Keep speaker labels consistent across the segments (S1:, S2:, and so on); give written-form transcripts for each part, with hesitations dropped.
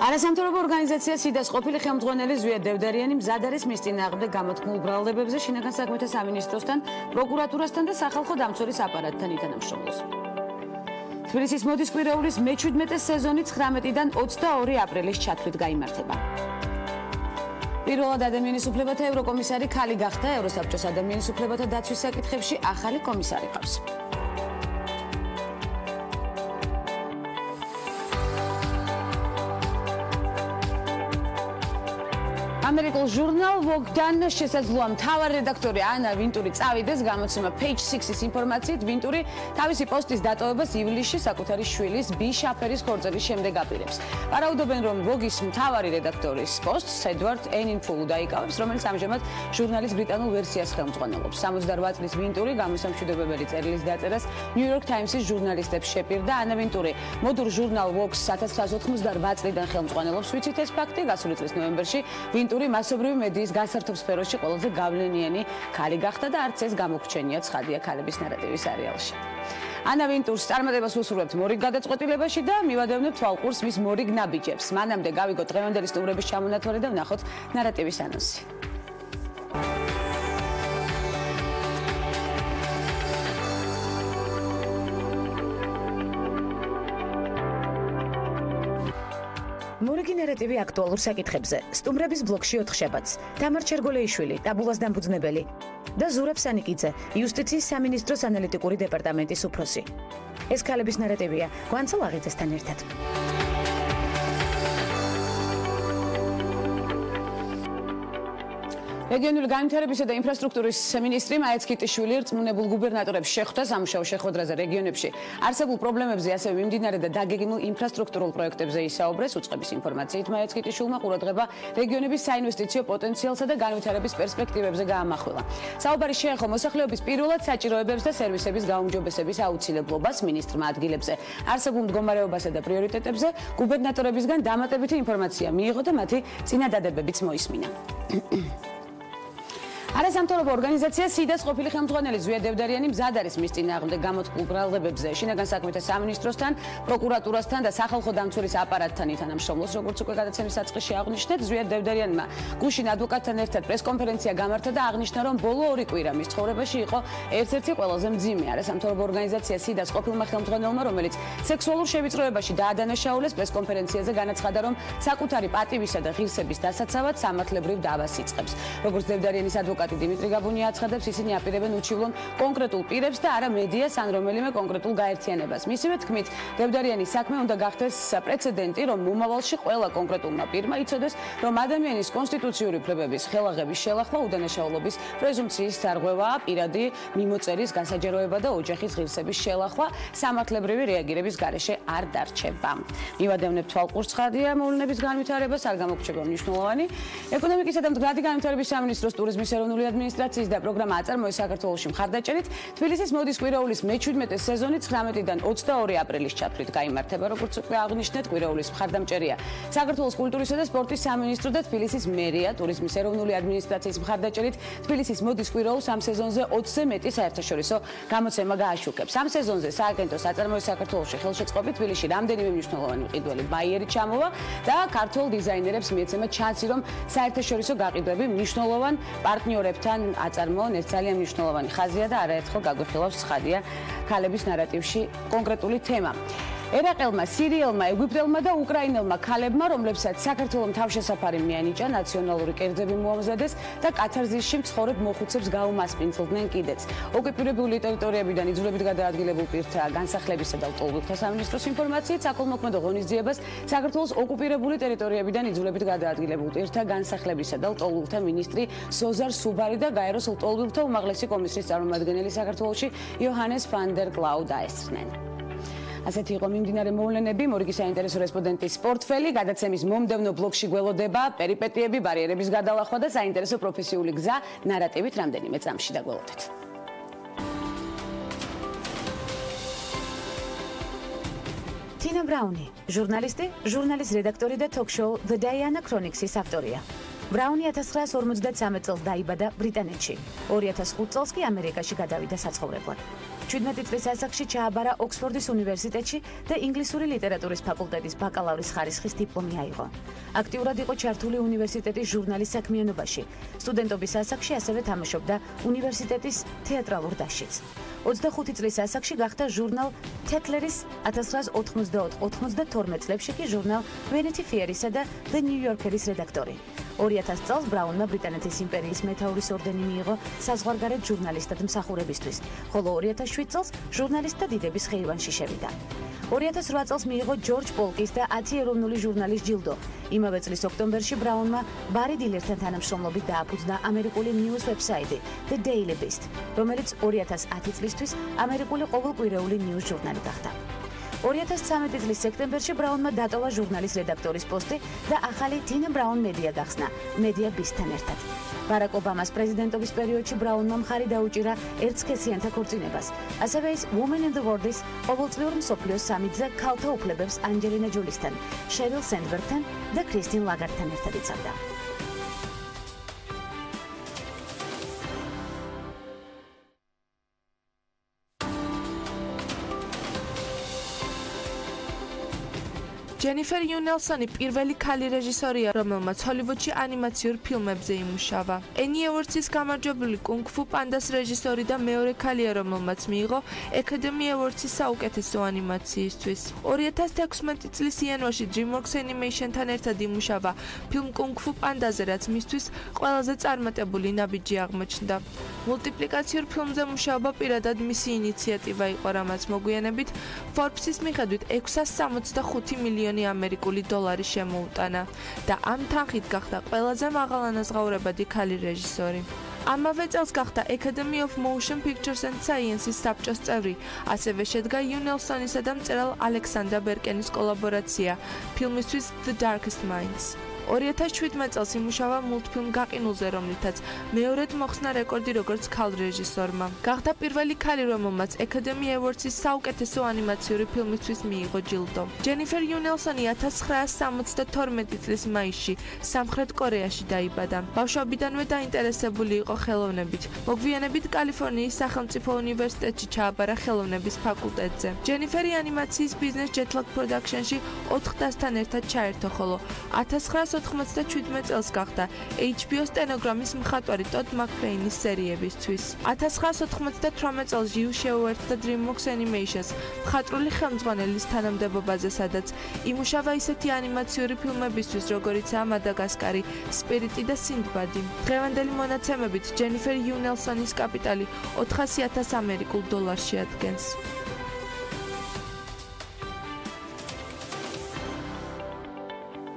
S1: არასამთავრობო ორგანიზაცია სიდას ყოფილი ხელმძღვანელი ზვიად დევდარიანი მზად არის მის წინააღმდეგ გამოთქმულ ბრალდებებზე შინაგან საქმეთა სამინისტროსთან, პროკურატურასთან და სახალხო დამცველის აპარატთან ითანამშრომლობს. თბილისის მოდის კვირაულის მე-17 სეზონი 19-დან 22 აპრილის ჩათვლით გაიმართება. პირველად ადამიანის უფლებათა ევროკომისარი ქალი გახდა, ევროსაბჭოს ადამიანის უფლებათა დაცვის საკითხებში ახალი კომისარი ყავს. ამერიკულ ჟურნალ Vogue-დან შესაძლოა მთავარი რედაქტორი ანა ვინტური წავიდეს, გამოცემა Page 6-ის ინფორმაციით, ვინტური თავისი პოსტის დატოვებას ივლისში საკუთარი შვილის ბი შაფერის ქორწილის შემდეგ აპირებს. ვარაუდობენ, რომ Vogue-ის მთავარი რედაქტორის პოსტს ედვარდ ენინფულუ დაიკავებს, რომელიც ამჟამად ჟურნალის ბრიტანულ ვერსიას ხელმძღვანელობს. 68 წლის ვინტური გამოსამშვიდობებელი წერილის დაწერას New York Times-ის ჟურნალისტებს შეპირდა. ანა ვინტური მოდურ ჟურნალ Vogue-ს 1988 წლიდან ხელმძღვანელობს. ვიცით ეს ფაქტი, გასული წლის ნოემბერში ვინტური მასობრივი მედიის გასართობ სფეროში ყველაზე გავლენიანი ქალი გახდა და არც ეს გამოგრჩენია ცხადია ქალების ნარატივის სერიალში. ანა ვინტურს წარმატებას უსურვებთ მორიგ გადაწყვეტილებაში და მივადევნებთ თვალყურს მის მორიგ ნაბიჯებს. მანამდე გავიგოთ დღევანდელი სტუმრების ჩამონათვალი და ვნახოთ ნარატივის ანონსი. მორიგი ნარატივი აქტუალურ საკითხებზე. სტუმრების ბლოგში 4 შაბათს. თამარ ჩერგოლეიშვილი, ტაბულას დამფუძნებელი და ზურაბ სანიკიძე, იუსტიციის სამინისტროს ანალიტიკური დეპარტამენტის უფროსი. ეს ქალების ნარატივია გვანცალ აღიძესთან ერთად. რეგიონული განვითარებისა და ინფრასტრუქტურის მინისტრი მაეცკიტიშვილი რწმუნებულ გუბერნატორებს შეხვდა სამუშაო შეხვედრაზე რეგიონებში არსებულ პრობლემებზე, ასევე მიმდინარე და დაგეგმილ ინფრასტრუქტურულ პროექტებზე ისაუბრეს. უწყების ინფორმაციით მაეცკიტიშვილმა ყურადღება რეგიონების საინვესტიციო პოტენციალსა და განვითარების პერსპექტივებზე გაამახვილა. საუბარი შეეხო მოსახლეობის პირველად საჭიროებებს და სერვისების გაუმჯობესების აუცილებლობას, მინისტრმა ადგილებზე არსებულ მდგომარეობასა და პრიორიტეტებზე გუბერნატორებისგან დამატებითი ინფორმაცია მიიღო და მათი წინადადებებიც მოისმინა. არასამთავრობო ორგანიზაცია სიდას ყოფილი ხელმძღვანელი ზვიად დევდარიანი მზად არის მის წინააღმდეგ გამოთქმულ ბრალდებებზე შინაგან საქმეთა სამინისტროსთან, პროკურატურასთან და სახალხო დამცველის აპარატთან ითანამშრომლობს. როგორც უკვე გადაცემის საწყისში აღვნიშნეთ, ზვიად დევდარიანმა გუშინ ადვოკატთან ერთად პრესკონფერენცია გამართა და აღნიშნა, რომ ბოლო 2 კვირა მის ცხოვრებაში იყო ერთ-ერთი ყველაზე მძიმე. არასამთავრობო ორგანიზაცია სიდას ყოფილმა ხელმძღვანელმა, რომელიც სექსუალურ შევიწროებაში დაადანაშაულეს, პრესკონფერენციაზე განაცხადა, რომ საკუთარი პატივისა და ღირსების დასაცავად სამართლებრივ დავას იწყებს. როგორც დევდარიანის ადვოკატი დიმიტრი გაბუნია აცხადებს, ისინი აპირებენ უჩივლონ კონკრეტულ პირებს და არა მედიას ან რომელიმე კონკრეტულ გაერთიანებას. მისივე თქმით, დევდარიანის საქმე უნდა გახდეს პრეცედენტი, რომ მომავალში ყველა კონკრეტულმა პირმა იცოდეს, რომ ადამიანის კონსტიტუციური უფლებების ხელაღების შელახვა უდანაშაულობის პრეზუმპციის დარღვევაა, პირადი მიმოწერის გასაჯაროება და ოჯახის ღირსების შელახვა სამართლებრივი რეაგირების გარეშე არ დარჩება. მივადევნებთ თვალყურს ცხადია მოვლენების განვითარებას, არ გამოგრჩება მნიშვნელოვანი. ეკონომიკისა და მდგრადი განვითარების სამინისტროს ტურიზმის ეროვნული ადმინისტრაციის და პროგრამა აწარმოეს საქართველოში მხარდაჭერით. თბილისის მოდის კვირაულის მე-17 სეზონი 19-დან 22 აპრილის ჩათვლით გაიმართება. როგორც უკვე აღვნიშნეთ, კვირაულის მხარდამჭერია საქართველოს კულტურისა და სპორტის სამინისტრო და თბილისის მერია. ტურიზმის ეროვნული ადმინისტრაციის მხარდაჭერით თბილისის მოდის კვირაულს ამ სეზონზე 20-ზე მეტი საერთაშორისო გამოცემა გააშუქებს. ამ სეზონზე სააგენტოს აწარმოეს საქართველოში ხელშეწყობით თბილისში რამდენიმე მნიშვნელოვანი მყიდველი ბაიერი ჩამოვა და ქართულ დიზაინერებს მიეცემა ჩანსი, რომ საერთაშორისო გაყიდვები მნიშვნელოვან პარტნიორებთან აწარმოონ. ეს ძალიან მნიშვნელოვანი ხაზია და არაერთხელ გაგვიხილავს ცხადია ქალების ნარატივში კონკრეტული თემა. ერაყელმა, სირიელმა, ეგვიპტელმა და უკრაინელმა ქალებმა, რომლებსაც საქართველოს თავშესაფარი მიანიჭა, ნაციონალური კერძები მოამზადეს და კათარზისში მცხოვრებ მოხუცებს გაუმასპინძლდნენ კიდეც. ოკუპირებული ტერიტორიებიდან იძულებით გადაადგილებულ პირთა განსახლებისა და ლტოლვილთა სამინისტროს ინფორმაციით, საქველმოქმედო ღონისძიებას საქართველოს ოკუპირებული ტერიტორიებიდან იძულებით გადაადგილებულ პირთა განსახლებისა და ლტოლვილთა მინისტრი სოზარ სუბარი და გაეროს ლტოლვილთა უმაღლესი კომისიის წარმომადგენელი საქართველოში იოჰანეს ვან დერ კლაუ დაესწრნენ. ასეთი იყო მიმდინარე მოვლენები. მორიგი საინტერესო რესპონდენტის პორტფელი გადაცემის მომდევნო ბლოგში გველოდება პერიპეტიები, ბარიერების გადალახვა და საინტერესო პროფესიული გზა ნარატივით რამდენიმე წამში დაგველოდეთ. თინა ბრაუნი, ჟურნალისტი, ჟურნალის რედაქტორი და თოქ-შოუ The Diana Chronics-ის ავტორია.
S2: ბრაუნი 1953 წელს დაიბადა ბრიტანეთში. 2005 წელს კი ამერიკაში გადავიდა საცხოვრებლად. 17 წლის ასაკში ჩააბარა ოქსფორდის უნივერსიტეტში და ინგლისური ლიტერატურის ფაკულტეტის ბაკალავრის ხარისხის დიპლომი აიღო. აქტიურად იყო ჩართული უნივერსიტეტის ჟურნალის საქმიანობაში. სტუდენტობის ასაკში ასევე თამაშობდა უნივერსიტეტის თეატრალურ დასშიც. 25 წლის ასაკში გახდა ჟურნალ თეთლერის 1994-92 წლებში კი ჟურნალ Vanity Fair'ისა და The New Yorker-ის რედაქტორი. 2000 წელს ბრაუნმა ბრიტანეთის იმპერიის მეთაურის ორდენი მიიღო საზღვარგარეთ ჟურნალისტად მსახურებისთვის, ხოლო 2007 წელს ჟურნალისტთა დიდების ხეივანში შევიდა. 2008 წელს მიიღო ჯორჯ პოლკის და 10 ეროვნული ჟურნალის ჯილდო. იმავე წლის ოქტომბერში ბრაუნმა ბარი დილერთან თანამშრომლობით დააფუძნა ამერიკული ნიუს ვებსაიტი The Daily Beast, რომელიც 2010 წლისთვის ამერიკული ყოველკვირეული ნიუს ჟურნალი გახდა. 2013 წლის სექტემბერში ბრაუნმა დატოვა ჟურნალის რედაქტორის პოსტი და ახალი Tina Brown Media გახსნა, Media Beast-თან ერთად. ბარაკ ობამას პრეზიდენტობის პერიოდში ბრაუნმა მხარი დაუჭირა ერთსქესიანთა ქორწინებას. ასევე ის Women in the World-ის ყოველწლიურ მსოფლიოს სამიტზე ქალთა უფლებებს ანჯელინა ჯოლისთან, შერილ სენდბერგთან და კრისტინ ლაგარდთან ერთად იცავდა.
S3: ჯენიფერ იუნელსონი პირველი ქალი რეჟისორია, რომელმაც ჰოლივუდში ანიმაციურ ფილმებზე იმუშავა. ენი ევორდსის გამარჯვებული კუნგ-ფუ პანდას რეჟისორი და მეორე ქალია, რომელმაც მიიღო ეკადემი ევორდსის საუკეთესო ანიმაციისთვის. 2016 წლის იანვარში DreamWorks Animation-თან ერთად იმუშავა ფილმ კუნგ-ფუ პანდაზე, რაც მისთვის ყველაზე წარმატებული ნაბიჯი აღმოჩნდა. მულტიპლიკაციურ ფილმზე მუშაობა პირადად მისი ინიციატივა იყო, რამაც მოგვიანებით Forbes-ის მიხედვით 665 მილიონი ამერიკული დოლარი შემოუტანა და ამ თანხით გახდა ყველაზე მაღალანაზღაურებადი ქალი რეჟისორი. ამავე წელს გახდა Academy of Motion Pictures and Sciences საბჭოს წევრი, ასევე შედგა იუნელსონისა და მწერალ ალექსანდრა ბერკენის კოლაბორაცია ფილმისთვის The Darkest Minds. 2017 წელს იმუშავა მულტფილმ გაყინულზე, რომლითაც მეორედ მოხსნა რეკორდი როგორც ქალ რეჟისორმა. გახდა პირველი ქალი, რომელმაც Academy Awards-ის საუკეთესო ანიმაციური ფილმისთვის მიიღო ჯილდო. ჯენიფერ იუნელსონი 1972 წლის მაისში სამხრეთ კორეაში დაიბადა. ბავშვობიდანვე დაინტერესებული იყო ხელოვნებით. მოგვიანებით კალიფორნიის სახელმწიფო უნივერსიტეტში ჩააბარა ხელოვნების ფაკულტეტზე. ჯენიფერი ანიმაციის ბიზნეს Jetlag Production-ში 4 დასთან ერთად ჩაერთო, ხოლო 1997 წელს გახდა HBO სტენოგრამის მხატვარი ტოდ მაკფეინის სერიებისთვის. 1998 წელს ჟიუ შეუერთდა DreamWorks Animation-ს მხატვრული ხელმძღვანელის თანამდებობაზე, სადაც იმუშავა ისეთი ანიმაციური ფილმებისთვის, როგორიცაა მადაგასკარი, სპირიტი და სინდბადი. დღევანდელი მონაცემებით ჯენიფერ იუნელსონის კაპიტალი 400,000 ამერიკულ დოლარს შეადგენს.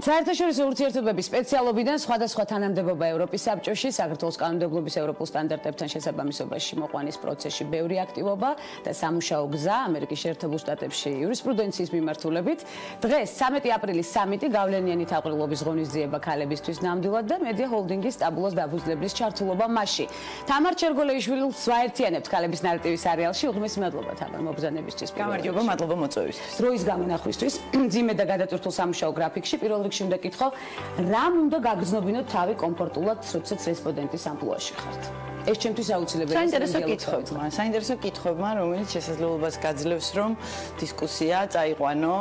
S1: საერთაშორისო ურთიერთობების სპეციალობიდან სხვადასხვა თანამდებობა ევროპის საბჭოში, საქართველოს კანონმდებლობის ევროპულ სტანდარტებთან შესაბამისობაში მოყვანის პროცესში ბევრი აქტივობა და სამუშაო გზა ამერიკის შეერთებულ შტატებში იურისპრუდენციის მიმართულებით. დღეს 13 აპრილის სამიტი გავლენიანი თაყრილობის ღონისძიება ქალებისთვის ნამდვილად და მედია ჰოლდინგის სტაბილოს დაფუძნებლის ჩართულობა მასში. თამარ ჩერგოლეიშვილს ვაერთიანებთ ქალების ნარატივის არეალში. უღმესი მადლობა თამარ მობრძანებისთვის.
S4: გამარჯობა, მადლობა მოწვევისთვის.
S1: დროის გამონახვისთვის, ძიმე და გადატვირთულ სამუშაო გრაფიკში პირველ რიგში უნდა კითხო, რამ უნდა გაგრძნობინოთ თავი კომფორტულად, როდესაც რესპონდენტის ამპლუაში ხართ. ეს ჩემთვის აუცილებელია.
S4: საინტერესო კითხვებმა, რომელიც შესაძლებლობას გაძლევს, რომ დისკუსია წაიყვანო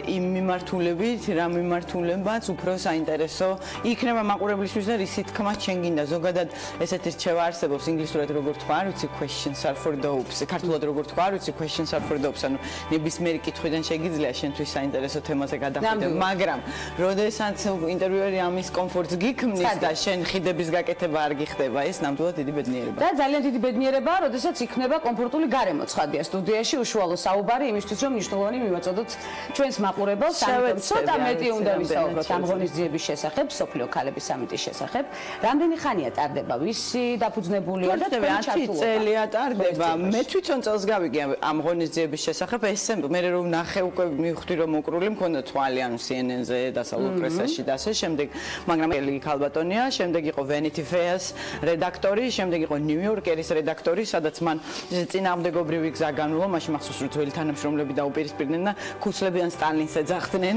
S4: იმ მიმართულებით, რა მიმართულებაც უფრო საინტერესო იქნება მაყურებლისთვის და რის თქმა ჩვენ გინდა. ზოგადად ესეთი რჩევა არსებობს ინგლისურად როგორ თქვა, არ ვიცი, questions are for dopes. ქართულად როგორ თქვა, არ ვიცი, questions are for dopes. ანუ ნებისმიერი კითხვიდან შეგიძლია შენთვის საინტერესო თემაზე გადახვიდე, მაგრამ როდესაც ინტერვიუერი ამის კომფორტს გიქმნის და შენ ხიდების გაკეთება არ გიხდება, ეს ნამდვილად დიდი ბედნიერება.
S1: და ძალიან დიდი ბედნიერებაა, როდესაც იქნება კომფორტული გარემო ცხადია სტუდიაში უშუალო საუბარი იმისთვის, რომ მნიშვნელოვანი მივაწოდოთ ჩვენს მაყურებელს, ამიტომ ცოტა მეტი უნდა ვისაუბროთ ამ ღონისძიების შესახებ, სოფლიო ქალების სამიტის შესახებ. რამდენი ხანია ტარდება, ვისი დაფუძნებულია და თქვენი
S4: 10 წელია ტარდება. მე თვითონ წელს გავიგე ამ ღონისძიების შესახებ, ესე მე რომ ნახე უკვე მივხვდი რომ მოკრული მქონდა თვალი ანუ CNN-ზე, დასავლურ პრესაში და ასე შემდეგ, მაგრამ ელი ქალბატონია, შემდეგ იყო Vanity Fair-ს რედაქტორი რედაქტორი, შემდეგ იყო ნიუ-იორკერის რედაქტორი, სადაც მან წინააღმდეგობრივი გზა განვლო, მაშინ მახსოვს რომ ძველი თანამშრომლები დაუპირისპირდნენ და ქუცლებიან სტალინს ეძახდნენ.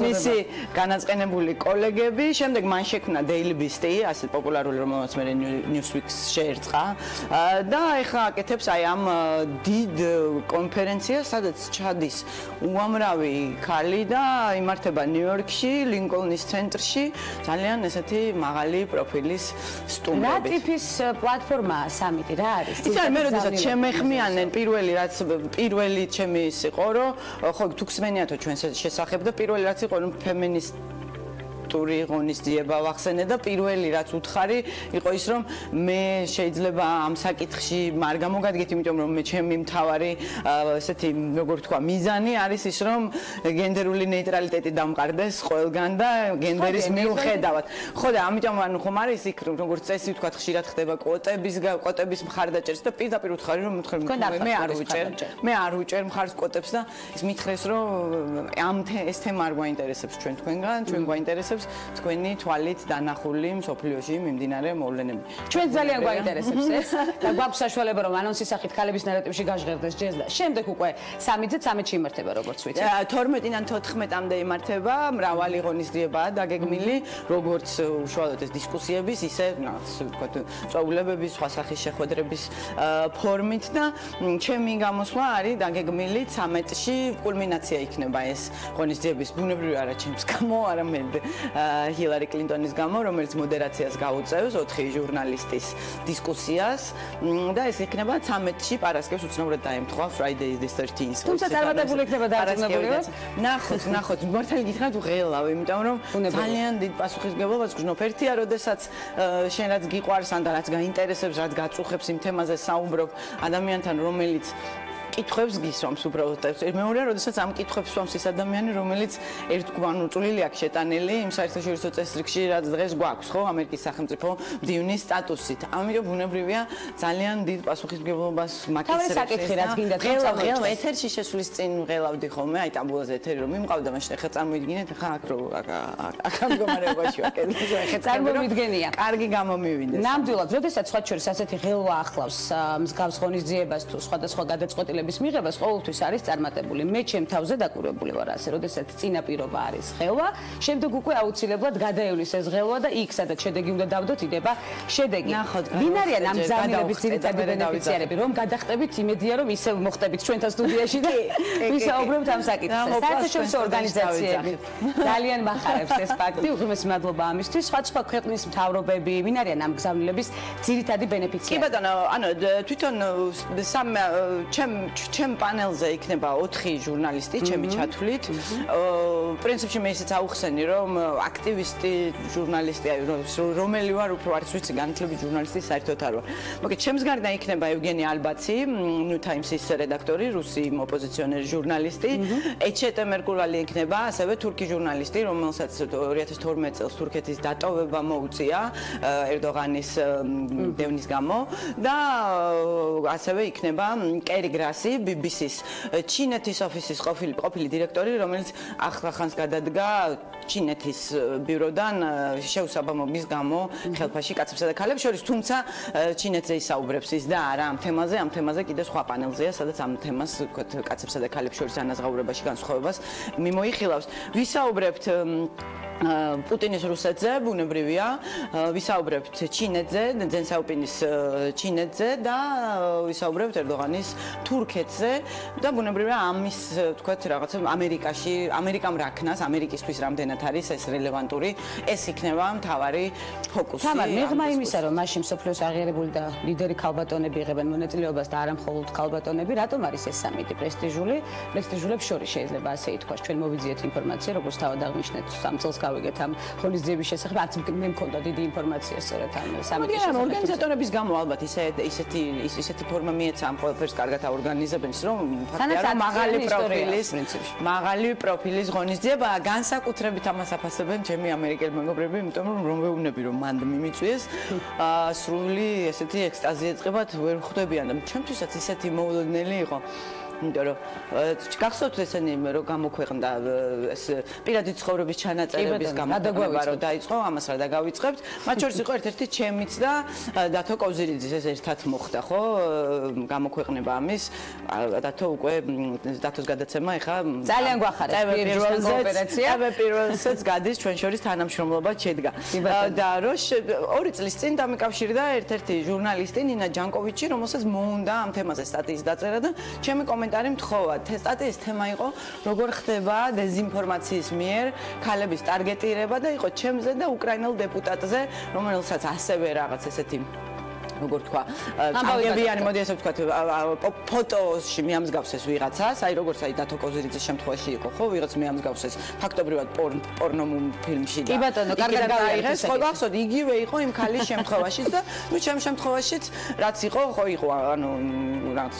S4: მისი განაწყენებული კოლეგები, შემდეგ მან შექმნა Daily Beast-ი, ასე პოპულარული, რომელსაც მე Newsweek-ს შეერწყა და ეხლა აკეთებს აი ამ დიდ კონფერენციას, სადაც ჩადის უამრავი ქალი და იმართება ნიუ-იორკში, ლინკოლნის ცენტრში, ძალიან ესეთი მაღალი პროფილის სტუმრები.
S1: რა ტიპის პლატფორმაა სამიტი, რა არის?
S4: იცი, მე როდესაც შემეხმიანენ პირველი ჩემი ის იყო, რომ ხო თუ გსმენიათო ჩვენს შესახებ და პირველი რაც იყო, რომ ფემინისტური ღონისძიება ვახსენე და პირველი რაც უთხარი იყო ის, რომ მე შეიძლება ამ საკითხში არ გამოგადგეთ, იმიტომ რომ მე ჩემი მთავარი ესეთი როგორ თქვა მიზანი არის ის, რომ გენდერული ნეიტრალიტეტი დამყარდეს ყველგან და გენდერის მიუხედავად. ხო და ამიტომ ანუ ხომ არის იქ როგორც წესი ვთქვა ხშირად ხდება კვოტების მხარდაჭერს და პირდაპირ უთხარი რომ მე არ უჭერ მხარს კვოტებს და ის მითხრეს რომ ეს თემა არ გვაინტერესებს თქვენგან, ჩვენ გვაინტერესებს თქვენი თვალით დანახული მსოფლიოში მიმდინარე მოვლენები.
S1: ჩვენ ძალიან გვაინტერესებს ეს და გვაქვს საშუალება რომ ანონსის სახით ქალების ნარატივში გაჟღერდეს ჯერ და შემდეგ უკვე 3-13-ში იმართება როგორც ვიცი.
S4: 12-დან 14-მდე იმართება, მრავალი ღონისძიებაა დაგეგმილი, როგორც უშუალოდ ეს დისკუსიების, ისე ვთქვათ, წვეულებების, სხვა სახის შეხვედრების ფორმით და ჩემი გამოსვლა არის დაგეგმილი 13-ში, კულმინაცია იქნება ეს ღონისძიების, ბუნებრივი არა ჩემს გამო, არამედ ჰილარი კლინტონის გამო, რომელიც მოდერაციას გაუწევს 4 ჟურნალისტის დისკუსიას და ეს იქნება 13-ში პარასკევს უცნაურად დაემთხვა Friday the 13th.
S1: თუმცა წარმატებული იქნება დარწმუნებული.
S4: ნახოთ, მართალი გითხრათ უღელავ, იმიტომ რომ ძალიან დიდ პასუხისმგებლობას გრძნობ. ერთია, როდესაც შენ რაც გიყვარს, ან და რაც გაინტერესებს, რაც გაწუხებს იმ თემაზე საუბრობ ადამიანთან, რომელიც კითხვებს გისვამს უბრალოდ. მეორე, როდესაც ამ კითხვებს სვამს ის ადამიანი, რომელიც ერთგვარულ წვლილი აქვს შეტანილი იმ საერთაშორისო წესრიგში, რაც დღეს გვაქვს, ხო, ამერიკის სახელმწიფო მდივნის სტატუსით. ამიტომ ბუნებრივია ძალიან დიდ პასუხისმგებლობას მაქცევს.
S1: თავი საკითხი რაც გინდა
S4: ღელავ ეთერში შესვლის წინ ღელავდი ხოლმე, აი ტაბულაზე ეთერი რომ მიმყავდა, მაშინ ახლა წარმოიდგინეთ, ახლა აქ მდგომარეობაში ვარ, ახლა
S1: წარმოვიდგენია.
S4: კარგი გამომივიდეს.
S1: ნამდვილად, როდესაც სხვა შორის ასეთი ღელვა ახლავს მსგავს ღონისძიებას თუ სხვადასხვა გადაწყვეტილებას მიღებას ყოველთვის არის წარმატებული. მე ჩემ თავზე დაკვირვებული ვარ ასე, როდესაც წინაპირობა არის ღელვა, შემდეგ უკვე აუცილებლად გადაევლის ეს ღელვა და იქ სადაც შედეგი უნდა დავდოთ, იდება შედეგი. ვინ არიან ამ გზავნილების ძირითადი ბენეფიციარები, რომ გადახტებით იმედია, რომ ისევ მოხდებით ჩვენთან სტუდიაში და ვისაუბრებთ ამ საკითხზე. საერთაშორისო ორგანიზაციები ძალიან მახარებს ეს ფაქტი, უღრმესი მადლობა ამისთვის. სხვა ქვეყნის მთავრობები, ვინ არიან ამ გზავნილების ძირითადი ბენეფიციარები?
S4: კი ბატონო, ანუ თვითონ ჩემ პანელზე იქნება 4 ჟურნალისტი, ჩემი ჩათვლით. პრინციპში მე ისიც აუხსენი, რომ აქტივისტი, ჟურნალისტი, რომელი ვარ, უფრო არც ვიცი, განათლებით ჟურნალისტი საერთოდ არ ვარ. მოგეთ, ჩემს გარდა იქნება ევგენი ალბაცი, New Times-ის რედაქტორი, რუსი ოპოზიციონერი ჟურნალისტი. ეჩეტე მერკულალი იქნება, ასევე თურქი ჟურნალისტი, რომელსაც 2012 წელს თურქეთის დატოვება მოუწია ერდოღანის დევნის გამო და ასევე იქნება კერი გრასი, BBC-ის ჩინეთის ოფისის ყოფილი დირექტორი, რომელიც ახლახანს გადადგა ჩინეთის ბიუროდან შეუსაბამობის გამო ხელფაში კაცებსა და ქალებს შორის, თუმცა ჩინეთზე ისაუბრებს ის და არა ამ თემაზე კიდე სხვა პანელზეა, სადაც ამ თემას კაცებსა და ქალებს შორის ანაზღაურებაში განსხვავებას მიმოიხილავს. ვისაუბრებთ პუტინის რუსეთზე, ბუნებრივია, ვისაუბრებთ ჩინეთზე, ძენსაუპინის ჩინეთზე და ვისაუბრებთ ერდოღანის თურქეთზე და ბუნებრივია ამის, თქვათ, რაღაცა ამერიკამ რაქნას, ამერიკისთვის რამდენად არის ეს რელევანტური, ეს იქნება მთავარი ფოკუსი.
S1: თამარ, მიღმა იმისა, რომ მაშინ მსოფლიოს აღიარებული და ლიდერი ქალბატონები იღებენ მონაწილეობას და არა მხოლოდ ქალბატონები, რატომ არის ეს სამიტი პრესტიჟულებს შორის შეიძლება ასე ითქვას, ჩვენ მოვიძიეთ ინფორმაცია, როგორც თავად აღნიშნეთ, 3 წელს გავიგეთ ამ ღონისძიების შესახებ, არც მე მქონდა დიდი ინფორმაცია სწორედ ამ სამიტის შესახებ.
S4: ორგანიზატორების გამო ალბათ ისეთი ფორმა მიეცა ამ ყველაფერს კარგად აორგანიზებენ, რომ ფაქტია მაღალი პროფილის ღონისძიება, განსაკუთრებით ამას აფასებენ ჩემი ამერიკელი მეგობრები, იმიტომ რომ ვეუბნები რომ მანდ მიმიწვიეს, სრული ესეთი ექსტაზი ეწყებათ, ვერ ხვდებიან და ჩემთვისაც ისეთი მოულოდნელი იყო. იმიტომ რომ გახსოვთ ესენი რომ გამოქვეყნდა ეს პირადი ცხოვრების ჩანაწერების გამოქვეყნება რომ დაიწყო, ამას რა დაგავიწყებთ. მათ შორის იყო ერთ-ერთი ჩემიც და დათო კოზირიძის ეს ერთად მოხდა, ხო? გამოქვეყნება ამის. დათო უკვე დათოს გადაცემა ეხა
S1: ძალიან გვახარებს კოოპერაცია.
S4: პირველსაც გადის ჩვენ შორის თანამშრომლობა შედგა. და რო 2 წლის წინ დამიკავშირდა ერთ-ერთი ჟურნალისტი ნინა ჯანკოვიჩი, რომელსაც მოუნდა ამ თემაზე სტატიის დაწერა და ჩემი კომენტარი მთხოვა. სტატიის თემა იყო როგორ ხდება დეზინფორმაციის მიერ ქალების ტარგეტირება და იყო ჩემზე და უკრაინელ დეპუტატზე, რომელსაც ასევე რაღაც ესეთი როგორ თქვა, წამგებიანი, მოდი ასე ვთქვათ, ფოტოში მიამსგავს ეს ვიღაცას, აი როგორც აი დათო კოზირიძის შემთხვევაში იყო, ხო, ვიღაც მიამსგავს ეს ფაქტობრივად პორნო ფილმში და
S1: კი ბატონო, კარგად
S4: გაიგეს, ხო გახსოვთ, იგივე იყო იმ ქალის შემთხვევაშიც და ნუ ჩემ შემთხვევაშიც რაც იყო, ხო იყო, ანუ რაც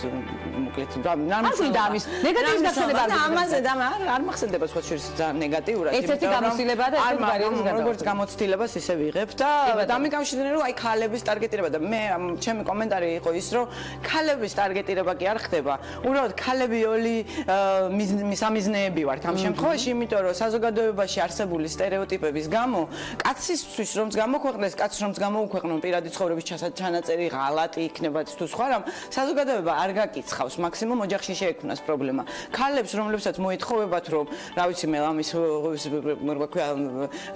S4: მოკლედ
S1: ნამდვილად ამის ნეგატივის გახსოვნება
S4: ამაზე და არ მახსენდება სხვა შორის ძალიან ნეგატიურად,
S1: ერთ-ერთი გამოცდილებაა და ერთ-ერთი ვარიანტი
S4: როგორც გამოცდილებას ისე ვიღებ და დამიკავშირდნენ რომ აი ქალების ტარგეტირება და მე ჩემი კომენტარი იყო ის რომ ქალების ტარგეტირება კი არ ხდება. უბრალოდ ქალები ოლი სამიზნეები ვართ ამ შემთხვევაში, იმიტომ რომ საზოგადოებაში არსებული სტერეოტიპების გამო კაცისთვის რომც გამოქვეყნდეს, კაცს რომც გამოუქვეყნონ პირადი ცხოვრების ჩანაწერი ღალატი იქნება თუ სხვა რამ, საზოგადოება არ გაკიცხავს, მაქსიმუმ ოჯახში შეექმნას პრობლემა. ქალებს რომლებსაც მოეთხოვებათ რომ, რა ვიცი მე ამის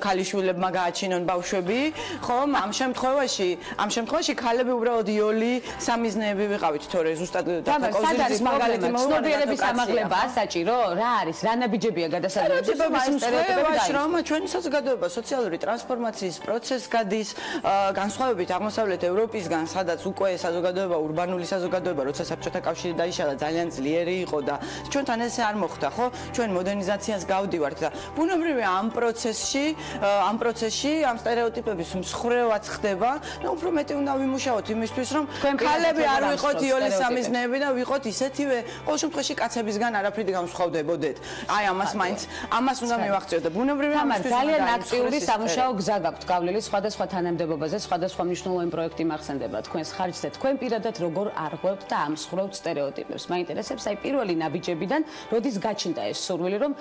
S4: ქალიშვილებმა გააჩინონ ბავშვები, ხომ? ამ შემთხვევაში ქალები უბრალოდ იოლი სამიზნეები ვიყავით, თორე ზუსტად დაკოზირიძის მაგალითი
S1: ცნობიერების ამაღლებაა საჭირო? რა არის? რა ნაბიჯებია გადასაძლებელი?
S4: რომ ჩვენი საზოგადოება სოციალური ტრანსფორმაციის პროცესს გადის, განსხვავებით აღმოსავლეთ ევროპისგან, სადაც უკვე საზოგადოება, ურბანული საზოგადოება, როცა საბჭოთა კავშირი დაიშალა, ძალიან ძლიერი იყო და ჩვენთან ესე არ მოხდა, ხო? ჩვენ მოდერნიზაციას გავდივართ და ბუნებრივია ამ პროცესში ამ სტერეოტიპების მსხრევაც ხდება და უფრო მეტი უნდა ვიმუშაოთ იმისთვის, რომ ქალები არ ვიყოთ იოლი სამიზნეები და ვიყოთ ისეთივე, ყოველ შემთხვევაში კაცებისგან არაფრით განსხვავდებოდეთ. აი ამას უნდა მივახციოთ და ბუნებრივია
S1: თამარ, ძალიან აქტიური სამუშაო გზა გაქვთ გავლილი სხვადასხვა თანამდებობაზე, სხვადასხვა მნიშვნელოვანი პროექტი მახსენდება თქვენს ხარჯზე. თქვენ პირადად როგორ არღვევთ და ამსხვრევთ სტერეოტიპებს? მაინტერესებს აი პირველი ნაბიჯებიდან, როდის გაჩნდა ეს სურვილი, რომ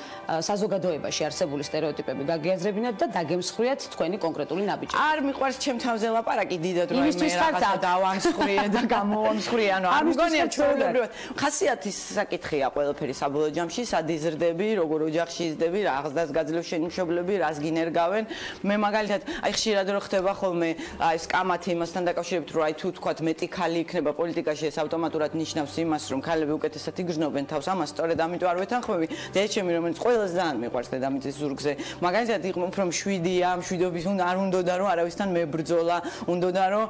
S1: საზოგადოებაში არსებული სტერეოტიპები გაგიაზრებინათ და დაგემსხვრიათ თქვენი კონკრეტული ნაბიჯები?
S4: არ მიყვარს ჩემთან ლაპარაკი დიდად რომ მე რაღაცა დავამსხვრიე და გამოვამსხვრიე, ანუ არ მგონია ჩვეულებრივად. ხასიათის საკითხია ყველაფერი საბოლოო ჯამში, სად იზრდები, როგორ ოჯახში იზრდები, რა აღზრდას გაძლევს შენი მშობლები, რას გინერგავენ. მე მაგალითად, აი ხშირად რო ხდება ხოლმე აი სკამათი იმასთან დაკავშირებით, რომ აი თუ თქვათ მეტი ქალი იქნება პოლიტიკაში, ეს ავტომატურად ნიშნავს იმას, რომ ქალები უკეთესად იგრძნობენ თავს, ამას სწორედ ამიტომ არ ვეთანხმები. დედაჩემი, რომელიც ყველას ძალიან მიყვარს დედამიწის ზურგზე. მაგალითად, იყო უფრო მშვიდია, მშვიდობის არ უნდოდა რომ არავისთან მებრძოლა, უნდოდა რომ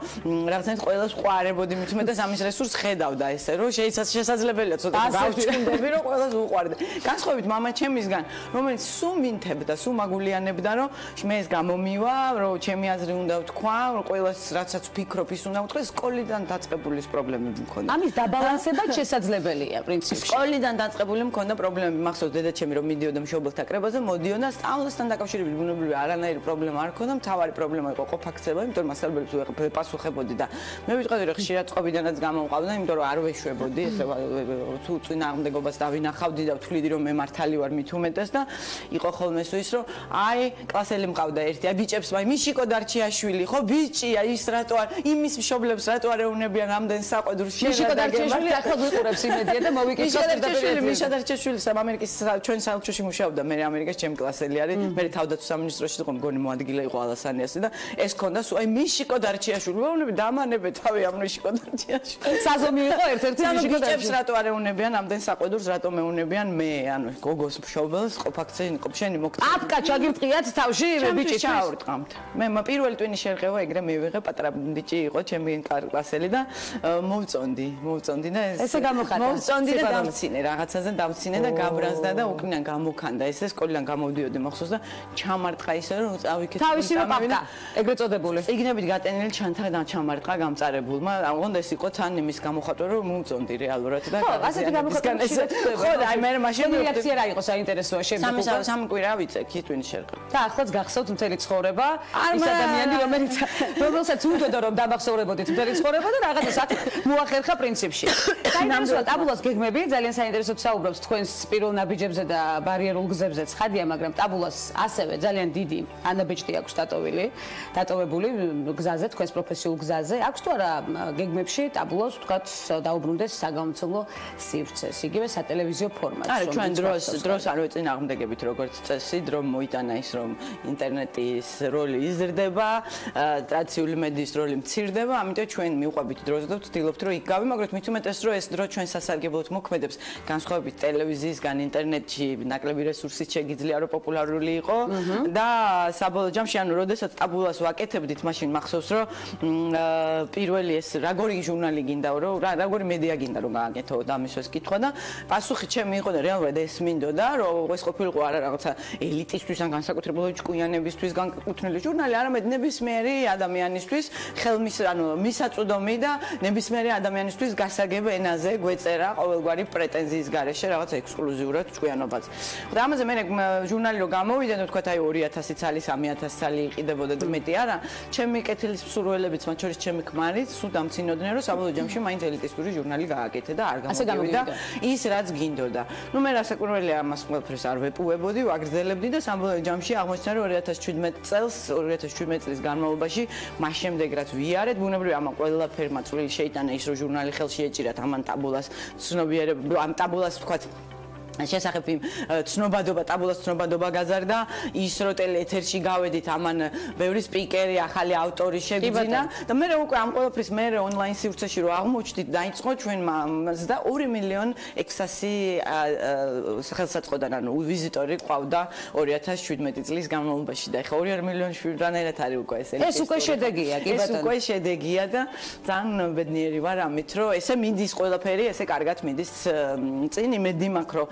S4: რაღაცნაირად ყველას ყვარებოდი, მით უმეტეს ამის რესურსს ხედავდა ესე, რომ შესაძლებელია ცოტა გავჩნდები, რომ ყველას უყვარდე. განსხვავებით მამა ჩემისგან, რომელიც სულ მინთებდა, სულ მაგულიანებდა, რომ მე ეს გამომივა, რომ ჩემი აზრი უნდა ვთქვა, რომ ყველას რაცაც ვფიქრობ, ის უნდა ვთქვა, სკოლიდან დაწყებული პრობლემები მქონდა.
S1: ამის დაბალანსება შესაძლებელია პრინციპში.
S4: სკოლიდან დაწყებული მქონდა პრობლემები, მახსოვს დედაჩემი რომ მიდიოდა მშობელთა კრებაზე, მოდიოდა სწავლასთან დაკავშირებით, ბუნებრივია არანაირი პრობლემა არ ქონდა, მთავარი პრობლემა იყო ყოფაქცევა, იმიტომ რომ მასწავლებლებს ვეპასუხებოდი და მე ვიტყოდი რომ ხშირად წყობიდანაც გამომყავდა, იმიტომ რომ არ ვეშვებოდი, ესე თუ წინააღმდეგობას დავინახავდი და ვთვლიდი რომ მე მართალი ვარ მით უმეტეს და იყო ხოლმე ის რომ აი კლასელი მყავდა ერთი, აი ბიჭებს ვაი მიშიკო დარჩიაშვილი, ხო ბიჭია ის რატო არ იმის მშობლებს რატო არ ეუნებიან ამდენ საყვედურს
S1: მიშიკო დარჩიაშვილი ახლა გვიყურებს იმედია და მოვიკითხოთ
S4: მიშა დარჩიაშვილი ამერიკის ჩვენ საელჩოში მუშაობდა, მე ამერიკაში ჩემი კლასელი არის, მე თავდაცვის სამინისტროში იყო მგონი მოადგილე იყო ალასანიასი და ეს ქონდა აი მიშიკო დარჩიაშვილი, ვეუბნები დამანებე თავი ამ მიშიკო დარჩიაშვილი.
S1: საზომი იყო ერთ-ერთი მიშიკო
S4: დარჩიაშვილი. რატო არ ეუნებიან ამდენ საყვედურს, რატო მეუნებიან მე, ანუ გოგოს მშობელს ყოფაქცეინ ყოფშენი მოგწევი.
S1: აფკა ჩაგირტყიათ თავში ბიჭი
S4: ჩავრტყამთ. მე პირველი ტვინი შერყევა ეგრე მივიღე, პატარა ბიჭი იყო ჩემი კლასელი და მოვწონდი და
S1: ესე გამოხატა.
S4: მოვწონდი და დავცინე რაღაცაზე დავცინე და გაბრაზდა და უკნიდან გამოქანდა. ესე სკოლიდან გამოვდიოდი მახსოვს და ჩამარტყა ისე რომ წავიქეთ.
S1: თავისივე პაპკა, ეგრეთ წოდებული.
S4: წიგნებით გატენილი ჩამარტყა უთხრა გამწარებულმა, უნდა ეს იყო თან იმის გამოხატვა, რომ მოუწონდი რეალურად და
S1: ხო, ასეთი გამოხატვა
S4: ხო, აი მე მაშინ
S1: რეაქცია რა იყო საინტერესოა შემდეგ.
S4: სამი კვირა ვიცექი ტვინის შერყა.
S1: და ახლაც გახსოვთ მთელი ცხოვრება, ის ადამიანი, რომელსაც უდოდა რომ დამახსოვრებოდით მთელი ცხოვრება და რაღაცას აქ მოახერხა პრინციპში. საინტერესოა ტაბულას გეგმები, ძალიან საინტერესოდ საუბრობს თქვენს პირველ ნაბიჯებზე და ბარიერულ გზებზე ცხადია, მაგრამ ტაბულას ასევე ძალიან დიდი ანაბეჭდი აქვს დატოვებული გზაზე, თქვენს პროფესიულ გზაზე. აქვს თუ არა გეგმებში ტაბულას ვთქვათ დაუბრუნდეს საგამომცემლო სივრცეს, იგივე სატელევიზიო ფორმატში.
S4: არა, ჩვენ დროს არ ვეწინააღმდეგებით როგორც წესი, დრო მოიტანა ის რომ ინტერნეტის როლი იზრდება, ტრადიციული მედიის როლი მცირდება, ამიტომ ჩვენ მივყვებით დროს და ვცდილობთ რომ იქ გავიმაგროთ, მით უმეტეს რომ ეს დრო ჩვენ სასარგებლოდ მოქმედებს, განსხვავებით ტელევიზიისგან, ინტერნეტში ნაკლები რესურსით შეგიძლია რომ პოპულარული იყო და საბოლოო ჯამში ანუ როდესაც ტაბულას ვაკეთებდით, მაშინ მახსოვს რომ პირველი ეს როგორი ჟურნალი გინდა რომ როგორი მედია გინდა რომ გააკეთო და ამისოს კითხვა და პასუხი ჩემი იყო და რეალურად ეს მინდოდა რომ ეს ყოფილიყო არა რაღაცა ელიტისტვის ან განსაკუთრებული ჭკვიანებისთვის განკუთვნილი ჟურნალი, არამედ ნებისმიერი ადამიანისთვის ხელმის ანუ მისაწვდომი და ნებისმიერი ადამიანისთვის გასაგებ ენაზე გვეწერა ყოველგვარი პრეტენზიის გარეშე რაღაცა ექსკლუზიურად ჭკვიანობაზე. და ამაზე მე ჟურნალი რო გამოვიდა, თქვა აი 2000 წალი, 3000 წალი იყიდებოდა და მეტი არა, ჩემი კეთილის მსურველებიც, მათ შორის ჩემი ქმარიც, სულ დამცინოდნენ რომ საბოლოო ჯამში მაინც ელიტისტური ჟურნალი გააკეთე და არ გამოვიდა ის რაც გინდოდა. ნუ მე რასაკვირველია ამას ყველაფერს არ ვეპუებოდი, ვაგრძელებდი და საბოლოო ჯამში აღმოჩნდა რომ 2017 წლის განმავლობაში მას შემდეგ რაც ვიარეთ, ბუნებრივია ამ ყველაფერმა წვლილი შეიტანა ის რომ ჟურნალი ხელში ეჭირათ ამან ტაბულას ცნობიერება, ამ ტაბულას ვთქვათ შესახებ იმ ტაბულას ცნობადობა გაზარდა, ის რო ტელეეთერში გავედით, ამან ბევრი სპიკერი, ახალი ავტორი შეგვიძინა და მე უკვე ამ ყველაფრის მე ონლაინ სივრცეში რო აღმოჩნდით, დაიწყო ჩვენმა და 2,600,000 სახელსაწყოდან ანუ ვიზიტორი ყავდა 2017 წლის განმავლობაში და ეხლა 2 მილიონი რანაირად არის უკვე
S1: ეს უკვე შედეგია, კი ბატონო.
S4: ეს უკვე შედეგია და ძალიან ბედნიერი ვარ ამით, რომ ესე მინდის ყველაფერი, ესე კარგად მინდის წინ იმედი მაქვს, რომ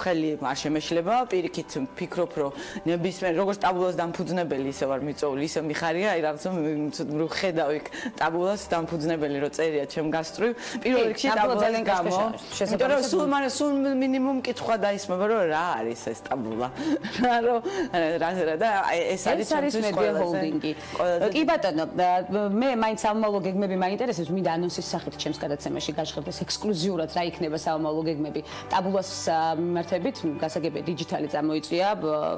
S4: ხელი არ შემეშლება, პირიქით ფიქრობ, რომ ნებისმიერ როგორც ტაბულას დამფუძნებელი ისე ვარ მიწოვლი, ისე მიხარია, აი რაღაცა ხედავ იქ ტაბულას დამფუძნებელი რო წერია ჩემ გასწრივ, პირველ რიგში ტაბულა ძალიან გამო. იმიტომ რომ სულ მინიმუმ კითხვა დაისმება, რომ რა არის ეს ტაბულა. რა და ეს არის
S1: მედია ჰოლდინგი. კი ბატონო, მე მაინც სამომავლო გეგმები მაინტერესებს, მინდა ანონსის სახით ჩემს გადაცემაში გაჟღერდეს ექსკლუზიურად რა იქნება სამომავლო გეგმები. ტაბულას მიმართებით გასაგებია დიჯიტალი წარმოიწვია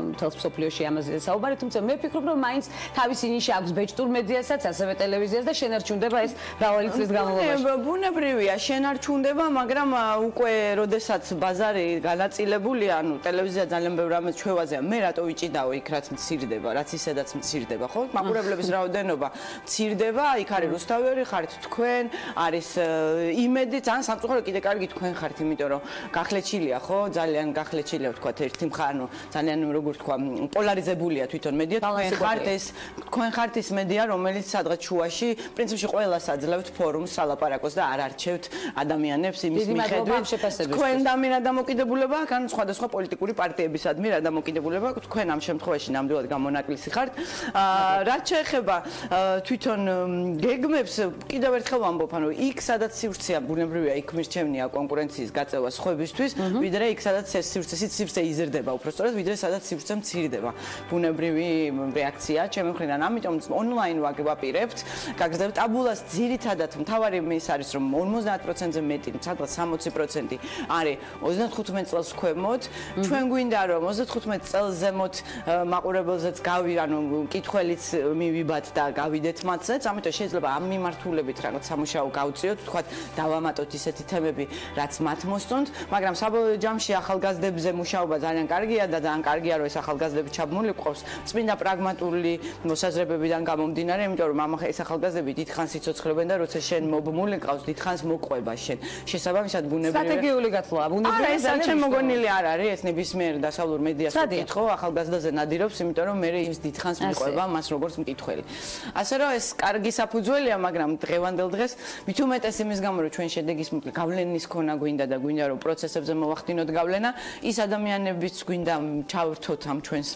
S1: მთელს მსოფლიოში ამაზე საუბარი, თუმცა მე ვფიქრობ რომ მაინც თავისი ნიში აქვს ბეჭდურ მედიასაც, ასევე ტელევიზიას და შენარჩუნდება ეს მრავალი წლის განმავლობაში.
S4: ბუნებრივია, შენარჩუნდება, მაგრამ უკვე როდესაც ბაზარი განაწილებულია, ანუ ტელევიზია ძალიან ბევრ რამეს ჩვევაზეა, მე რატო ვიჭიდაო იქ რაც მცირდება, რაც ისედაც მცირდება, ხო? მაყურებლების რაოდენობა მცირდება, იქ არის რუსთავიორი, ხართ თქვენ, არის იმედი, ძალიან სამწუხაროდ კიდე კარგი თქვენ ხართ, იმიტომ რომ გახლეჩილია, ხო? ძალიან გახლეჩილია, ვთქვათ, ერთი მხარე, ანუ ძალიან როგორ ვთქვა, პოლარიზებულია თვითონ მედია. თქვენ ხართ ის მედია, რომელიც სადღაც შუაში, პრინციპში ყველას აძლევთ ფორუმს სალაპარაკოს და არ არჩევთ ადამიანებს იმის მიხედვით. თქვენ დამი რა დამოკიდებულება აქვს, ან სხვადასხვა პოლიტიკური პარტიებისადმი რა დამოკიდებულება აქვს, თქვენ ამ შემთხვევაში ნამდვილად გამონაკლისი ხართ. რაც შეეხება თვითონ გეგმებს, კიდევ ერთხელ ვამბობ, ანუ იქ სადაც სივრცეა, ბუნებრივია, იქ მირჩევნია კონკურენციის გაწევა სხვებისთვის, ვიდრე იქ სადაც სივრცე იზრდება, უბრალოდ ვიდრე სადაც სივრცე მცირდება. ბუნებრივი რეაქცია ჩემი მხრიდან, ამიტომ ონლაინ ვაპირებთ, გაგრძელებთ ტაბულას ძირითადად მთავარი ის არის, რომ 50%-ზე მეტი, სადღაც 60% არის 35 წელს ქვემოთ. ჩვენ გვინდა რომ 35 წელს ზემოთ მაყურებელზეც ანუ კითხველიც მივიბათ და გავიდეთ მათზეც, ამიტომ შეიძლება ამ მიმართულებით რაღაც სამუშაო გავწიოთ, თქვათ დავამატოთ ისეთი თემები, რაც მათ მოსწონთ, მაგრამ საბოლოო ჯამში ახალგაზრდებზე მუშაობა ძალიან კარგია და ძალიან კარგია რომ ეს ახალგაზრდები ჩაბმული ყავს წმინდა პრაგმატული მოსაზრებებიდან გამომდინარე, იმიტომ რომ ეს ახალგაზრდები დიდხანს იცოცხლებენ და როცა შენ მობმული ყავს დიდხანს მოყვება შენ. შესაბამისად ბუნებრივია
S1: სტრატეგიული გათვლა, ბუნებრივია
S4: ეს ჩემ მოგონილი არ არის, ეს ნებისმიერ დასავლურ მედიას ვკითხო, ახალგაზრდაზე ნადირობს, იმიტომ რომ მე ის დიდხანს მიყვება მას როგორც მკითხველი. ასე რომ ეს კარგი საფუძველია, მაგრამ დღევანდელ დღეს მით უმეტეს იმის გამო რომ ჩვენ შედეგის გავლენის ქონა გვინდა და გვინდა რომ პროცესებზე მოვახდინოთ გავლენა, ის ადამიანებიც გვინდა ჩავრთოთ ამ ჩვენს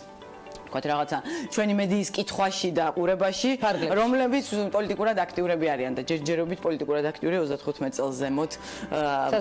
S4: თქვათ რაღაცა ჩვენი მედიის კითხვაში და ყურებაში, რომლებიც პოლიტიკურად აქტიურები არიან და ჯერჯერობით პოლიტიკურად აქტიური 35 წელს ზემოთ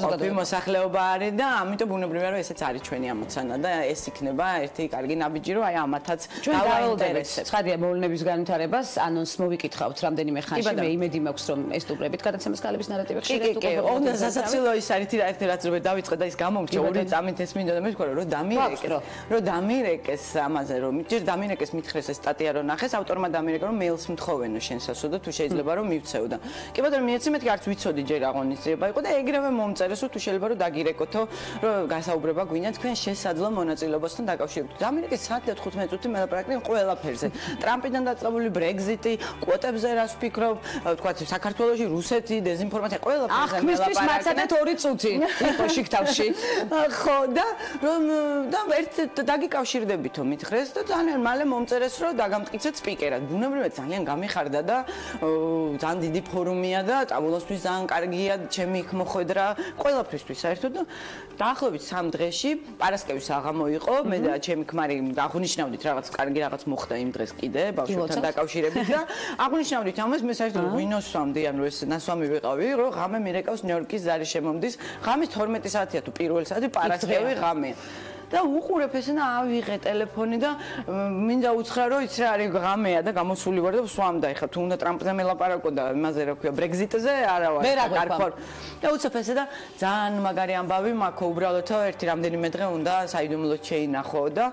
S4: ყოფილი მოსახლეობა არის და ამიტომ ბუნებრივია რომ ესეც არის ჩვენი ამოცანა და ეს იქნება ერთი კარგი ნაბიჯი რომ აი ამათაც
S1: დავაინტერესებთ. ცხადია მოვლენების განვითარებას ანონს მოვიკითხავთ რამდენიმე ხანში მე იმედი მაქვს რომ ეს სტუმრებით გადაცემას ქალების ნარატივი ხშირად
S4: უკვე ოღონდ სასაცილო ის არის ერთი რაც რო დავიწყე და ის გამომრჩა ორი წამით ეს მინდოდა მე ვთქვა რომ დამირეკეს ამაზე რომ ჯერ დამირეკეს მითხრეს ეს სტატია რო ნახეს ავტორმა დამირეკა რომ მეილს მთხოვენო შენსასო და თუ შეიძლება რომ მივცეო და კი ბატონო მიეცი მეთქი არც ვიცოდი ჯერ აღონისება იყო და ეგრევე მომწერესო თუ შეიძლება რომ დაგირეკოთო რომ გასაუბრება გვინდა თქვენ შესაძლო მონაწილეობასთან დაკავშირებით დამირეკეს საათი 15 წუთი მელაპარაკდნენ ყველაფერზე ტრამპიდან დაწყებული ბრეგზიტი კვოტებზე რას ვფიქრობ თქვა საქართველოში რუსეთი დეზინფორმაცია ყველაფერზე
S1: მისთვის მაცადეთ 2 წუთი იყო შიგთავში
S4: ხო და ერთ დაგიკავშირდებითო მითხრეს და ძალიან მალე მომწერეს რომ დაგამტკიცეთ სპიკერად ბუნებრივად ძალიან გამიხარდა და ძალიან დიდი ფორუმია და ტაბულოსთვის ძალიან კარგია ჩემი იქ მოხვედრა ყველაფრისთვის საერთოდ და დაახლოებით 3 დღეში პარასკევის აღამო იყო მე და ჩემი ქმარი აღნიშნავდით რაღაც კარგი რაღაც მოხდა იმ დღეს კიდე ბავშვებთან დაკავშირებით და აღნიშნავდით ამას მე საერთოდ ღვინოს ვამდი ანუ ეს ნასვამი ვიყავი რომ ღამე მირეკავს ნიუ-იორკის ზარი შემომდის ღამის 12 საათია თუ პირველი საათი პარასკევი ღამეა და უყურებ ესე და ავიღე ტელეფონი და მინდა უთხრა რომ იცი რა არის ღამეა და გამოსული ვარ და ვსვამდა ეხლა თუ უნდა ტრამპზე მელაპარაკო და იმაზე რა ქვია ბრეგზიტზე არა ვარ კარფორ და უცებ ესე და ძალიან მაგარი ამბავი მაქვს უბრალოდ ერთი რამდენიმე დღე უნდა საიდუმლოდ შეინახო და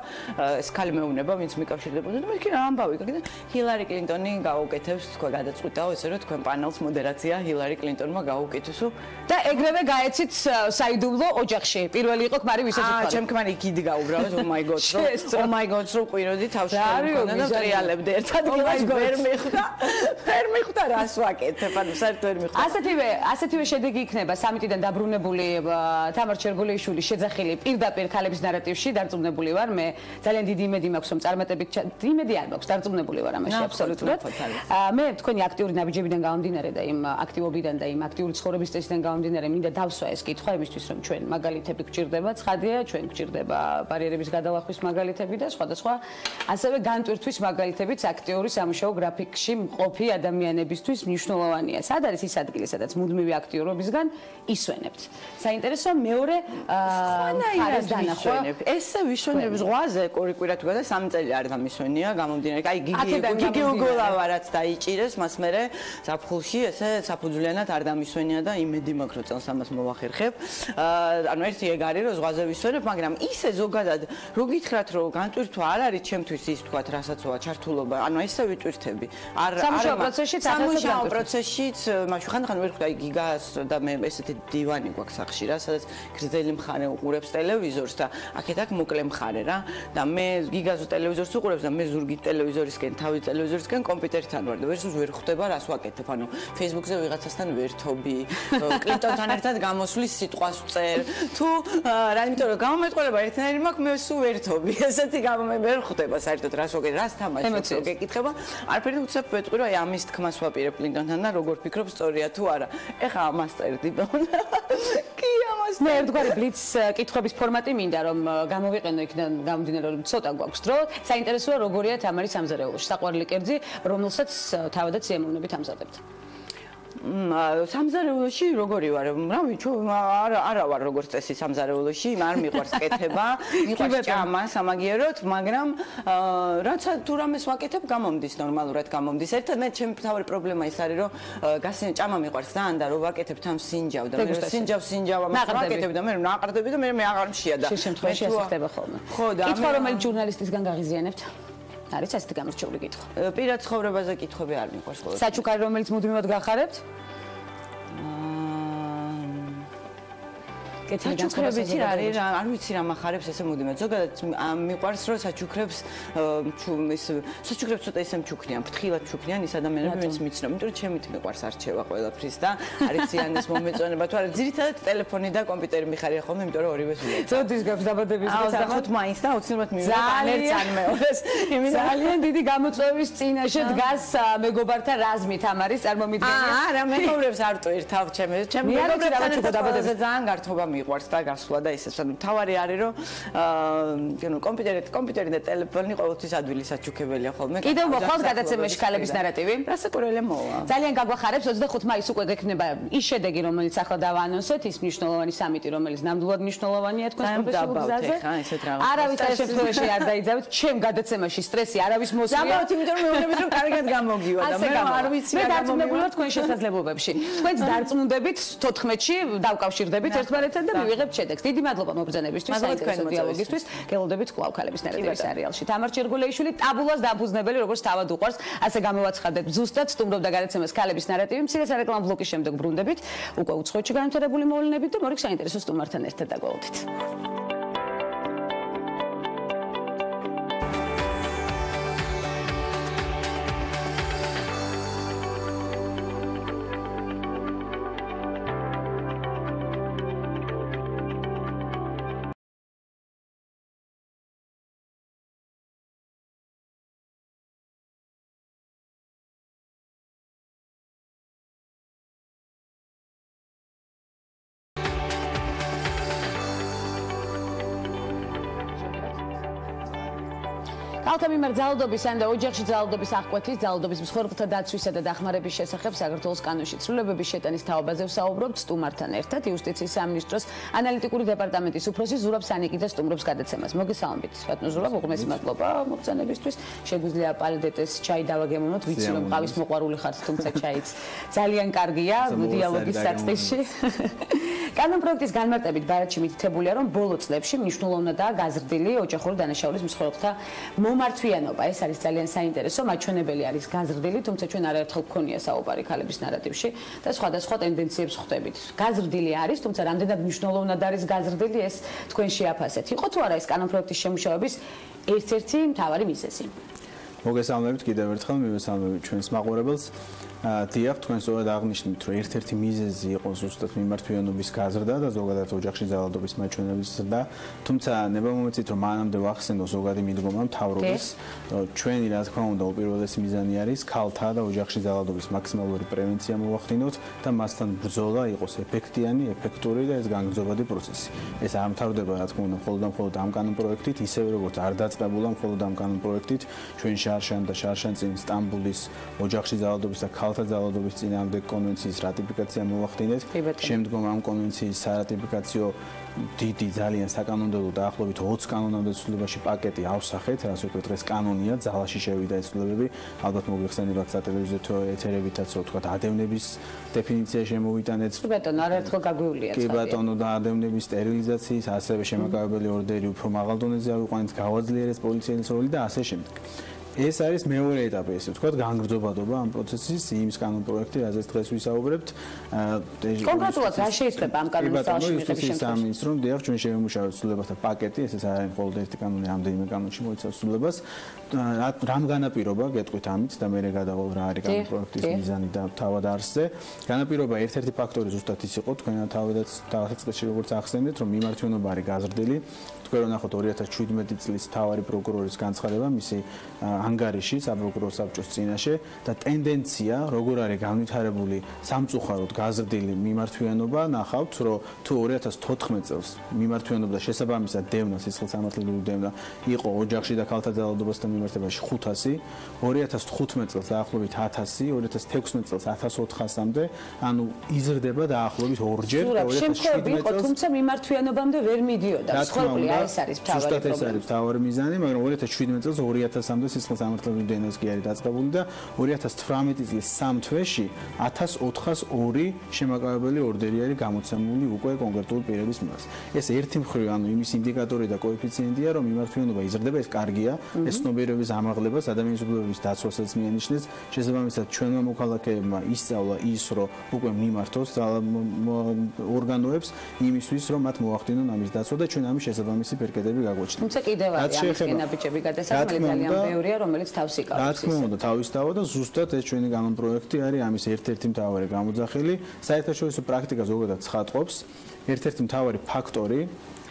S4: ეს ქალი მეუნება ვინც მიკავშირდებოდა და მე კი რა ამბავი და ჰილარი კლინტონი გაუკეთებს თქვა გადაწყვიტაო ესე რომ თქვენ პანელს მოდერაცია ჰილარი კლინტონმა გაუკეთესო
S1: და ეგრევე გაეცით საიდუმლო ოჯახში პირველი იყო ქმარი ვისაც თქვა
S4: ჩემ ქმარი გიდგა უბრალოდ oh my god რო ყვიროდი თავში მქონდა და ტრიალებდი ერთად ვერ მიხვდა რას ვაკეთებ ანუ საერთოდ ვერ მიხვდა
S1: ასეთივე შედეგი იქნება სამიტიდან დაბრუნებული თამარ ჩერგოლეიშვილის შეძახილი პირდაპირ ქალების ნარატივში დარწმუნებული ვარ მე ძალიან დიდი იმედი მაქვს რომ წარმატებით იმედი არ მაქვს დარწმუნებული ვარ ამაში აბსოლუტურად მე თქვენი აქტიური ნაბიჯებიდან გამომდინარე და იმ აქტივობიდან და იმ აქტიური ცხოვრების წესიდან გამომდინარე მინდა დავსვა ეს კითხვა იმისთვის რომ ჩვენ მაგალითები გვჭირდება ცხადია ჩვენ გვჭირდება ბარიერების გადალახვის მაგალითები და სხვადასხვა ასევე განტვირთვის მაგალითებიც აქტიური სამუშაო გრაფიკში მყოფი ადამიანებისთვის მნიშვნელოვანია. სად არის ის ადგილი, სადაც მუდმივი აქტიურობისგან ისვენებთ? საინტერესო მეორე ხარეს დანახვა.
S4: ესე ვისვენებ ზღვაზე ორი კვირა თუ გადა 3 წელი არ დამისვენია გამომდინარე. აი გიგი უგოლავა რაც დაიჭირეს მას მერე საფხულში ესე საფუძვლიანად არ დამისვენია და იმედი მაქვს რომ წელს ამას მოვახერხებ. ანუ ერთი ეგ არის რომ ზღვაზე ვისვენებ, მაგრამ ისე ზოგადად რო გითხრათ რომ განტვირთვა არ არის ჩემთვის ის თქვა რასაც ჩართულობა ანუ ესე ვიტვირთები არ სამუშაო პროცესშიც მაშინ ხან ვერ ხვდა გიგას და მე ესეთი დივანი გვაქვს სახში რა სადაც გრძელი მხარე უყურებს ტელევიზორს და აქეთ-აქ მოკლე მხარე რა და მე გიგას ტელევიზორს უყურებს და მე ზურგი ტელევიზორისკენ თავი ტელევიზორისკენ კომპიუტერთან ვარ და ვერ ხვდება რას ვაკეთებ ანუ Facebook-ზე ვიღაცასთან ვერთობი კლინტონთან ერთად გამოსვლის სიტყვას ვწერ თუ რა იმიტომ რომ გამომეტყველება ერთნაირი მაქვს მე სულ ვერთობი ესეთი ვერ ხვდება საერთოდ რას ვაკეთებ რას თამაში გეკითხება არაფერი უცებ ვეტყვი რომ აი ამის თქმას ვაპირებ კლინტონთან და როგორ ფიქრობ სწორია თუ არა ეხა ამას წერდი კი ამას
S1: მე ერთგვარი ბლიც კითხვების ფორმატი მინდა რომ გამოვიყენო იქიდან გამომდინარე რომ ცოტა გვაქვს დრო საინტერესოა როგორია თამარის სამზარეულოში საყვარელი კერძი რომელსაც თავადაც სიამოვნებით ამზადებთ
S4: სამზარეულოში როგორი ვარ? რა ვიცი, არა ვარ როგორც წესი სამზარეულოში, არ მიყვარს კეთება, მიყვარს ჭამა სამაგიეროდ, მაგრამ რაცა თუ რამეს ვაკეთებ, გამომდის ნორმალურად გამომდის. ერთად მე ჩემი თავი პრობლემა ის არის, რომ ჭამა მიყვარს ძალიან და რომ ვაკეთებ თან სინჯავ და მე სინჯავ ამას ვაკეთებ და მე ნაყრდები და მე აღარ მშია და
S1: შემთხვევაში ასე ხდება ხოლმე. ხო და კითხვა რომელი ჟურნალისტისგან გაღიზიანებთ? არის ასეთი გამორჩეული კითხვა.
S4: პირად ცხოვრებაზე კითხვები არ მიყვარს ხოლმე.
S1: საჩუქარი რომელიც მუდმივად გახარებთ?
S4: საჩუქრებიც არის არ ვიცი რა מחარებს ესე მუდმივად. ზოგადად მიყვარს რომ საჩუქრებს საჩუქრებს ცოტა ისე მჩუქნიან, ფრთხილად მჩუქნიან ის ადამიანები ვინც მიცნობ. იმიტომ რომ ჩემით მიყვარს არჩევა ყველაფრის და არის ციანის მომეწონება თუ არა ძირითადად ტელეფონი და კომპიუტერი მიხარია ხოლმე, იმიტომ რომ ორივეს ვიღებ.
S1: ზოდის გაქვს დაბადების დღეს
S4: ახოთ მაინც და უცნაურად მივიღებ ან ერთს ან მეორეს.
S1: ძალიან დიდი გამოწვევის წინაშე დგას მეგობართა რაზმი თამარის წარმომიდგენია.
S4: არა, მეგობრებს არ ტვირთავ ჩემს მეგობრებთან ერთად ძალიან გართობა მიყვარს და გასვლა და ისე. ანუ თავარი არის რომ კომპიუტერი და ტელეფონი ყოველთვის ადვილი საჩუქებელია ხოლმე.
S1: კიდევ მოხვალთ გადაცემაში ქალების ნარატივი.
S4: დასაკვირველია მოვა.
S1: ძალიან გაგვახარებს 25 მაისს უკვე გექნება ის შედეგი, რომელიც ახლა დავაანონსოთ, ის მნიშვნელოვანი სამიტი, რომელიც ნამდვილად მნიშვნელოვანია თქვენს პროფესიულ გზაზე. არავის ამ შემთხვევაში არ დაიძაბეთ, ჩემ გადაცემაში სტრესი არავის მოსვია.
S4: დაბავთ, იმიტომ რომ მეუბნებით რომ კარგად გამოგივა და მე არ ვიცი რა
S1: გამომივა თქვენ შესაძლებლობებში. თქვენც დარწმუნდებით 14-ში დავკავშირდებით ერთმანეთთან და მივიღებთ შედეგს. დიდი მადლობა მოგბრძანებისთვის, საინტერესო დიალოგისთვის. გელოდებით კვლავ ქალების ნარატივის სერიალში. თამარ ჩერგოლეიშვილი ტაბულას დაფუძნებელი, როგორც თავად უყვარს, ასე გამოვაცხადეთ ზუსტად სტუმრობდა გადაცემას ქალების ნარატივი. მცირე სარეკლამო ბლოკის შემდეგ ბრუნდებით. უკვე უცხოეთში განვითარებული მოვლენებით და მორიგ საინტერესო სტუმართან ერთად დაგველოდით. ქალთა მიმართ ძალადობისა და ოჯახში ძალადობის აღკვეთის, ძალადობის მსხვერპლთა დაცვისა და დახმარების შესახებ საქართველოს კანონში ცვლილებების შეტანის თაობაზე ვსაუბრობთ სტუმართან ერთად. იუსტიციის სამინისტროს ანალიტიკური დეპარტამენტის უფროსი ზურაბ სანიკიძე სტუმრობს გადაცემას. მოგესალმებით, ბატონო ზურაბ, უღმესი მადლობა მოგბრძანებისთვის. შეგვიძლია პალდეტეს ჩაი დავაგემოვნოთ, ვიცი რომ ყავის მოყვარული ხართ, თუმცა ჩაიც ძალიან კარგია დიალოგის საწყისში. კანონპროექტის განმარტებით ბარათში მითითებულია, რომ ბოლო წლებში მნიშვნელოვნადაა გაზრდილი ოჯახური დანაშაულის მსხვერპლთა მომართვიანობა. ეს არის ძალიან საინტერესო, მაჩვენებელი არის გაზრდილი, თუმცა ჩვენ არაერთხელ გქონია საუბარი ქალების ნარატივში და სხვადასხვა ტენდენციებს ხვდებით. გაზრდილი არის, თუმცა რამდენად მნიშვნელოვნად არის გაზრდილი, ეს თქვენ შეაფასეთ. იყო თუ არა ეს კანონპროექტის შემუშავების ერთ-ერთი მთავარი მიზეზი?
S5: მოგესალმებით კიდევ ერთხელ, მივესალმებით ჩვენს მაყურებელს. დიახ, თქვენ სწორად აღნიშნეთ, რომ ერთ-ერთი მიზეზი იყო ზუსტად მიმართვიანობის გაზრდა და ზოგადად ოჯახში ძალადობის მაჩვენების ზრდა. თუმცა ნება მომეცით, რომ მანამდე ვახსენო ზოგადი მიდგომა მთავრობის, ჩვენი რა თქმა უნდა უპირველესი მიზანი არის ქალთა და ოჯახში ძალადობის მაქსიმალური პრევენცია მოვახდინოთ და მასთან ბრძოლა იყოს ეფექტიანი, ეფექტური და ეს განგრძობადი პროცესი. ეს არ მთავრდება რა თქმა უნდა მხოლოდ ამ კანონპროექტით, ისევე როგორც არ დაწყებულა მხოლოდ ამ კანონპროექტით, ჩვენ შარშან და შარშანწინ სტამბულის ოჯახში ძალადობის და ქალთა ძალადობის წინააღმდეგ კონვენციის რატიფიკაცია მოვახდინეთ. შემდგომ ამ კონვენციის სარატიფიკაციო დიდი ძალიან საკანონმდებლო დაახლოებით 20 კანონამდე ცვლილებაში პაკეტი ავსახეთ, რაც უკვე დღეს კანონია, ძალაში შევიდა ეს ცვლილებები. ალბათ მოგიხსენებათ სატელევიზიო ეთერებითაც, რომ თქვა ადევნების დეფინიცია შემოვიტანეთ.
S1: ბატონო, არაერთხელ გაგვივლია.
S5: კი ბატონო, და ადევნების სტერილიზაციის, ასევე შემაკავებელი ორდერი უფრო მაღალ დონეზე ავიყვანეთ, გავაძლიერეს პოლიციის როლი და ასე შემდეგ. ეს არის მეორე ეტაპი, ესე ვთქვათ, განგრძობადობა ამ პროცესის, იმის კანონპროექტი, რაზეც დღეს ვისაუბრებთ.
S1: კონკრეტულად რა შეიძლება ამ კანონის ძალში მიღების შემთხვევაში?
S5: სამინისტრომ დიახ, ჩვენ შევიმუშავეთ ცვლილებათა პაკეტი, ეს არის მხოლოდ ერთი კანონი, რამდენიმე კანონში მოიცავს ცვლილებას. რამ განაპირობა, გეტყვით ამით და მე გადავალ რა არის კანონპროექტის მიზანი და თავად არსზე. განაპირობა ერთ-ერთი ფაქტორი ზუსტად ის იყო, თქვენ თავადაც წელს როგორც ახსენეთ, რომ მიმართვიანობა არის გაზრდილი. თქვენ რომ ნახოთ 2017 წლის მთავარი პროკურორის განცხადება, მისი ანგარიში საპროკურორო საბჭოს წინაშე და ტენდენცია როგორ არის განვითარებული სამწუხაროდ გაზრდილი მიმართვიანობა ნახავთ რომ თუ 2014 წელს მიმართვიანობა შესაბამისად დევნა სისხლსამართლებელი დევნა იყო ოჯახში და ქალთა ძალადობასთან მიმართებაში 500 2015 წელს დაახლოებით 1000 2016 წელს 1400-მდე ანუ იზრდება დაახლოებით ორჯერ
S1: და 2017 წელს თუმცა მიმართვიანობამდე ვერ მიდიოდა სხვაგვარი ეს არის მთავარი პრობლემა
S5: ეს არის მთავარი მიზანი მაგრამ 2017 წელს 2000-მდე სისხლსამართლებელი დენას კი არის დაწყებული და 2018 წლის სამ თვეში 1402 შემაკავებელი ორდერი არის გამოცემული უკვე კონკრეტულ პირების მიმართ. ეს ერთი მხრივ ანუ იმის ინდიკატორი და კოეფიციენტია რომ მიმართვიანობა იზრდება ეს კარგია ეს ცნობიერების ამაღლებას ადამიანის უფლებების დაცვასაც მიანიშნებს შესაბამისად ჩვენმა მოქალაქეებმა ისწავლა ის რომ უკვე მიმართოს ორგანოებს იმისთვის რომ მათ მოახდინონ ამის დაცვა და ჩვენ ამის შესაბამისი პერკედები გაგვაჩნიათ.
S1: თუმცა კიდევ არის ამის გენაბიჯები გადასახმელი ძალიან ბევრია რომელიც თავს იკავებს.
S5: რა თქმა უნდა, თავისთავად და ზუსტად ეს ჩვენი კანონპროექტი არის ამის ერთ-ერთი მთავარი გამოძახილი. საერთაშორისო პრაქტიკა ზოგადად ცხადყოფს, ერთ-ერთი მთავარი ფაქტორი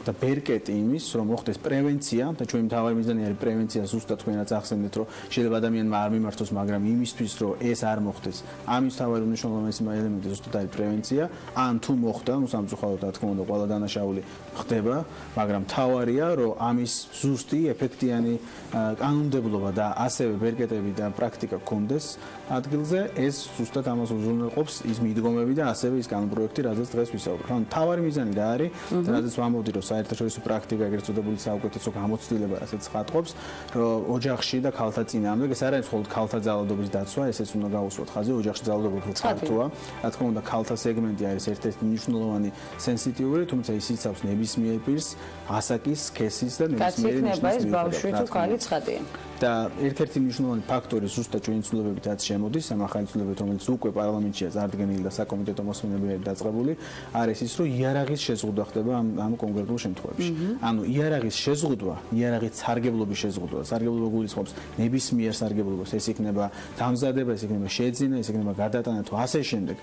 S5: და ბერკეტი იმის, რომ მოხდეს პრევენცია და ჩვენი მთავარი მიზანი არის პრევენცია, ზუსტად თქვენაც ახსენეთ, რომ შეიძლება ადამიანმა არ მიმართოს, მაგრამ იმისთვის, რომ ეს არ მოხდეს, ამის მთავარი მნიშვნელოვანი ელემენტი ზუსტად არის პრევენცია. ან თუ მოხდა, ну სამწუხაროდ რა თქმა უნდა, ყველა დანაშაული ხდება, მაგრამ მთავარია, რომ ამის ზუსტი, ეფექტიანი კანონმდებლობა და ასევე ბერკეტები და პრაქტიკა გქონდეს ადგილზე, ეს ზუსტად ამას უზრუნველყოფს ის მიდგომები და ასევე ის კანონპროექტი, რაზეც დღეს ვისაუბრებთ. ანუ მთავარი მიზანი რა არის, რაზეც ვამბობდი, რომ საერთაშორისო პრაქტიკა, ეგრეთ წოდებული საუკეთესო გამოცდილება, რასაც ხატყობს, რომ ოჯახში და ქალთა წინააღმდეგ ეს არ არის მხოლოდ ქალთა ძალადობის დაცვა, ესეც უნდა გაუსვათ ხაზი, ოჯახში ძალადობა უფრო ფართოა. რა თქმა უნდა, ქალთა სეგმენტი არის ერთ-ერთი მნიშვნელოვანი სენსიტიური, თუმცა ის იცავს ნებისმიერ პირს, ასაკის, სქესის და ნებისმიერი
S1: ნიშნის ბავშვი თუ ქალი ცხადია.
S5: და ერთ-ერთი მნიშვნელოვანი ფაქტორი ზუსტად ჩვენი ცვლილებებით რაც შემოდის, ამ ახალი ცვლილებებით, რომელიც უკვე პარლამენტშია წარდგენილი და საკომიტეტო მოსმენები არის დაწყებული, არის ის, რომ იარაღის შეზღუდვა ხდება ამ კონკრეტულ შემთხვევებში. ანუ იარაღის შეზღუდვა, იარაღის სარგებლობის შეზღუდვა, სარგებლობა გულისხმობს ნებისმიერ სარგებლობას, ეს იქნება დამზადება, ეს იქნება შეძენა, ეს იქნება გადატანა თუ ასე შემდეგ,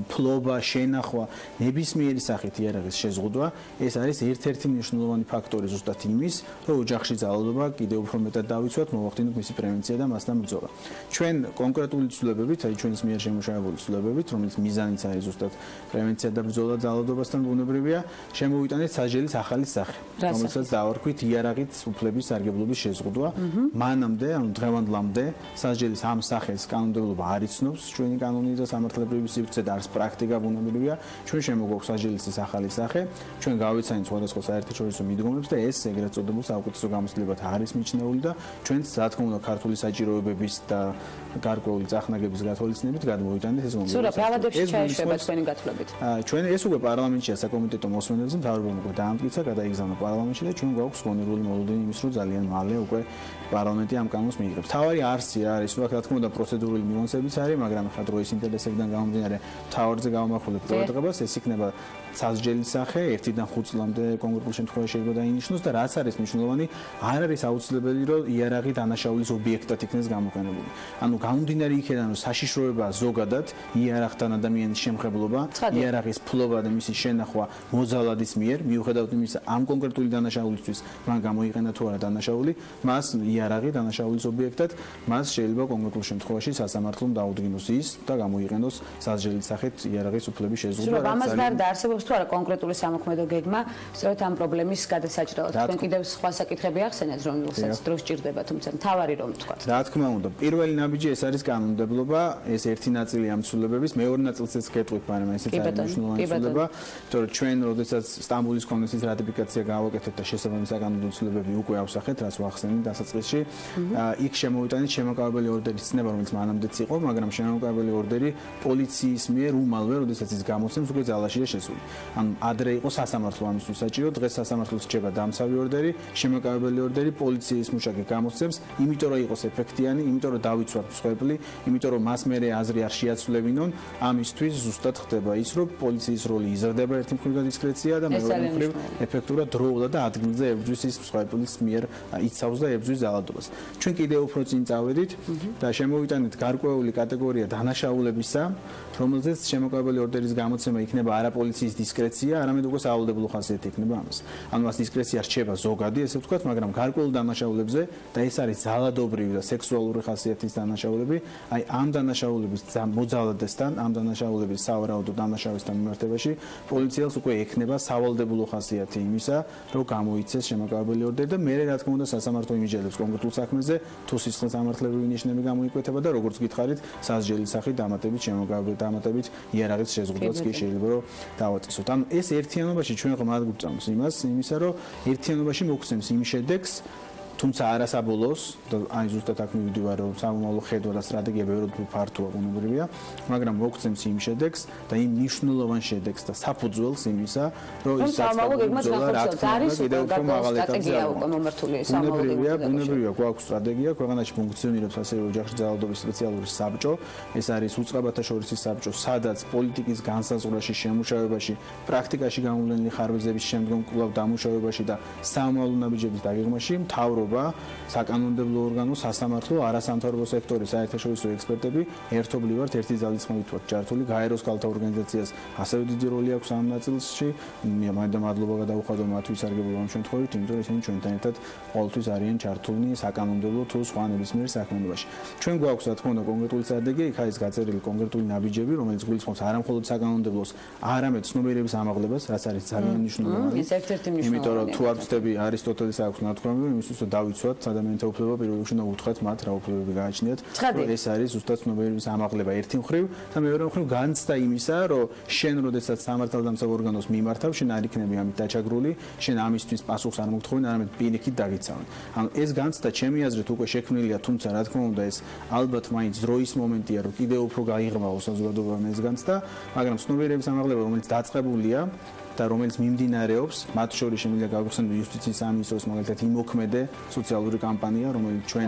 S5: ფლობა, შენახვა, ნებისმიერი სახით იარაღის შეზღუდვა, ეს არის ერთ-ერთი მნიშვნელოვანი ფაქტორი ზუსტად იმის, რომ ოჯახში ძალადობა კიდევ უფრო მეტად დავიცვათ, მოვახდინოთ მისი პრევენცია და მასთან ბრძოლა. ჩვენ კონკრეტული ცვლილებებით, აი ჩვენს მიერ შემუშავებული ცვლილებებით, რომელიც მიზანიც არის ზუსტად პრევენცია და ბრძოლა ძალადობასთან, ბუნებრივია, შემოვიტანეთ სასჯელის ახალი სახე, რომელსაც დავარქვით იარაღით უფლების სარგებლობის შეზღუდვა. მანამდე, ანუ დღევანდლამდე, სასჯელის ამ სახეს კანონმდებლობა არ იცნობს, ჩვენი კანონი და სამართლებრივი სივრცე და არც პრაქტიკა ბუნებრივია. ჩვენ შემოგვაქვს სასჯელის ეს ახალი სახე, ჩვენ გავიცანით სხვადასხვა საერთაშორისო მიდგომებს და ეს ეგრეთ წოდებულ საუკეთესო გამოცდილებად არის მიჩნეული და ჩვენც რა თქმა უნდა ქართული საჭიროებების და გარკვეული წახნაგების გათვალისწინებით გადმოვიტანეთ ეს მომენტი.
S1: ზურაბ, რამოდენში ჩაეშვება თქვენი გათვლებით?
S5: ჩვენ ეს უკვე პარლამენტშია საკომიტეტო მოსმენებზე, მთავრობამ უკვე დაამტკიცა, გადაიგზავნა პარლამენტში და ჩვენ გვაქვს გონივრული მოლოდინი იმის, რომ ძალიან მალე უკვე პარლამენტი ამ კანონს მიიღებს. თავარი არსი არის, რა თქმა უნდა პროცედურული ნიუანსებიც არის, მაგრამ ხა დროის ინტერესებიდან გამომდინარე თავარზე გავამახვილებ ყურადღებას, ეს იქნება სასჯელის სახე 1-დან 5 წლამდე კონკრეტულ შემთხვევაში შეიძლება დაინიშნოს და რაც არის მნიშვნელოვანი, არ არის აუცილებელი, რომ იარაღი დანაშაულის ობიექტად იქნეს გამოყენებული. ანუ გამომდინარე იქიდან, რომ საშიშროება ზოგადად იარაღთან ადამიანის შემხებლობა, იარაღის ფლობა და მისი შენახვა მოძალადის მიერ, მიუხედავად იმისა, ამ კონკრეტული დანაშაულისთვის მან გამოიყენა თუ არა დანაშაული, მას იარაღი დანაშაულის ობიექტად, მას შეიძლება კონკრეტულ შემთხვევაში სასამართლომ დაუდგინოს ის და გამოიყენოს სასჯელის სახით იარაღის უფლების შეზღუდვა.
S1: ამას გარდა არსებობს თუ არა კონკრეტული სამოქმედო გეგმა, სწორედ ამ პრობლემის გადასაჭრელად. თქვენ კიდევ სხვა საკითხები ახსენეთ, რომელსაც დრო სჭირდება, თუმცა მთავარი რომ თქვა.
S5: რა თქმა უნდა, პირველი ნაბიჯი ეს არის კანონმდებლობა, ეს ერთი ნაწილი ამ ცვლილებების, მეორე ნაწილს ეს გეტყვით, მაგრამ ესეც არის მნიშვნელოვანი ცვლილება, იმიტომ რომ ჩვენ როდესაც სტამბოლის კონვენციის რატიფიკაცია გავაკეთეთ და შესაბამისი საკანონმდებლო ცვლილებები უკვე ავსახეთ, რაც ვახსენეთ დასაწყისში, იქ შემოვიტანეთ შემოკავებელი ორდერის ცნება, რომელიც მანამდეც იყო, მაგრამ შემოკავებელი ორდერი პოლიციის მიერ უმალვე, როდესაც ის გამოცემს, უკვე ძალაშია შესული. ანუ ადრე იყო სასამართლო ამისთვის საჭირო, დღეს სასამართლოს რჩება დამცავი ორდერი, შემოკავებელი ორდერი პოლიციის მუშაკი გამოცემს, იმიტომ რომ იყოს ეფექტიანი, იმიტომ რომ დავიცვათ მსხვერპლი, იმიტომ რომ მას მერე აზრი არ შეაცვლებინონ, ამისთვის ზუსტად ხდება ის, რომ პოლიციის როლი იზრდება ერთი მხრივ და დისკრეცია და მეორე მხრივ ეფექტურად დროულად და ადგილზე ებრძვის ის მსხვერპლის მიერ იცავს და ებრძვის ძალადობას. ჩვენ კიდევ უფრო წინ წავედით და შემოვიტანეთ გარკვეული კატეგორია დანაშაულებისა, რომელზეც შემოკავებელი ორდერის გამოცემა იქნება არა პოლიციის დისკრეცია, არამედ უკვე სავალდებულო ხასიათი იქნება ამას. ანუ მას დისკრეცია რჩება ზოგადი, ესე ვთქვათ, მაგრამ გარკვეულ დანაშაულებზე და ეს არის ძალადობრივი და სექსუალური ხასიათის დანაშაულები, აი ამ დანაშაულების მოძალადესთან, ამ დანაშაულების სავარაუდო დანაშაულებთან მიმართებაში პოლიციელს უკვე ექნება სავალდებულო ხასიათი იმისა, რომ გამოიცეს შემოკავებელი ორდერი და მე რა თქმა უნდა სასამართლო იმიჯელებს კონკრეტულ საქმეზე, თუ სისხლის სამართლებრივი ნიშნები გამოიკვეთება და როგორც გითხარით, სასჯელის სახით დამატებით შემოკავებელი დამატებით იარაღის შეზღუდვაც კი შეიძლება რომ დავაწესოთ. ანუ ეს ერთიანობაში ჩვენ ღმად გვწამს იმისა, რომ ერთიანობაში მოგცემს იმ შედეგს, თუმცა არასაბოლოოს და აი ზუსტად აქ მივიდივარ, რომ სამომავლო ხედვა და სტრატეგია ბევრად ფართოა ბუნებრივია, მაგრამ მოგცემს იმ შედეგს და იმ მნიშვნელოვან შედეგს და საფუძველს იმისა, რომ ის ბუნებრივია, გვაქვს სტრატეგია, ქვეყანაში ფუნქციონირებს ასევე ოჯახში ძალადობის სპეციალური საბჭო, ეს არის უწყებათა შორისის საბჭო, სადაც პოლიტიკის განსაზღვრაში, შემუშავებაში, პრაქტიკაში გამოვლენილი ხარვეზების შემდგომ კვლავ დამუშავებაში და სამომავლო ნაბიჯების დაგეგმაში მთავრობა მუშაობა საკანონმდებლო ორგანო, სასამართლო, არასამთავრობო სექტორის საერთაშორისო ექსპერტები ერთობლივად ერთი ძალისხმევით ვართ ჯართული გაეროს ქალთა ორგანიზაციას ასევე დიდი როლი აქვს ამ ნაწილში. მადლობა გადავუხადო მათ ვისარგებლო ამ შემთხვევით, იმიტომ რომ ისინი ჩვენთან ერთად ყოველთვის არიან ჩართულნი საკანონმდებლო თუ სხვა ნებისმიერ საქმიანობაში. ჩვენ გვაქვს რა თქმა უნდა კონკრეტული სტრატეგია, იქ არის გაწერილი კონკრეტული ნაბიჯები, რომელიც გულისხმობს არა მხოლოდ საკანონმდებლოს, არამედ ცნობიერების ამაღლებას, რაც არის ძალიან მნიშვნელოვანი.
S1: ეს ერთ-ერთი მნიშვნელოვანი.
S5: იმიტომ რომ თუ არ ვწდები არისტოტელის აქვს ნათქვამი, იმისთვის რომ დავიცვათ ადამიანთა უფლება, პირველ რიგში უნდა უთხრათ მათ რა უფლებები გააჩნიათ. ეს არის ზუსტად ცნობიერების ამაღლება ერთი მხრივ და მეორე მხრივ განცდა იმისა, რომ შენ როდესაც სამართალდამცავ ორგანოს მიმართავ, შენ არ იქნები ამით დაჩაგრული, შენ ამისთვის პასუხს არ მოგთხოვენ, არამედ პირიქით დაგიცავენ. ანუ ეს განცდა ჩემი აზრით უკვე შექმნილია, თუმცა რა თქმა უნდა ეს ალბათ მაინც დროის მომენტია, რომ კიდევ უფრო გაიღრმაოს საზოგადოებამ ეს განცდა, მაგრამ ცნობიერების ამაღლება, რომელიც დაწყებულია და რომელიც მიმდინარეობს, მათ შორის შემიძლია გავიხსენოთ იუსტიციის სამინისტროს მაგალითად იმოქმედე სოციალური კამპანია, რომელიც ჩვენ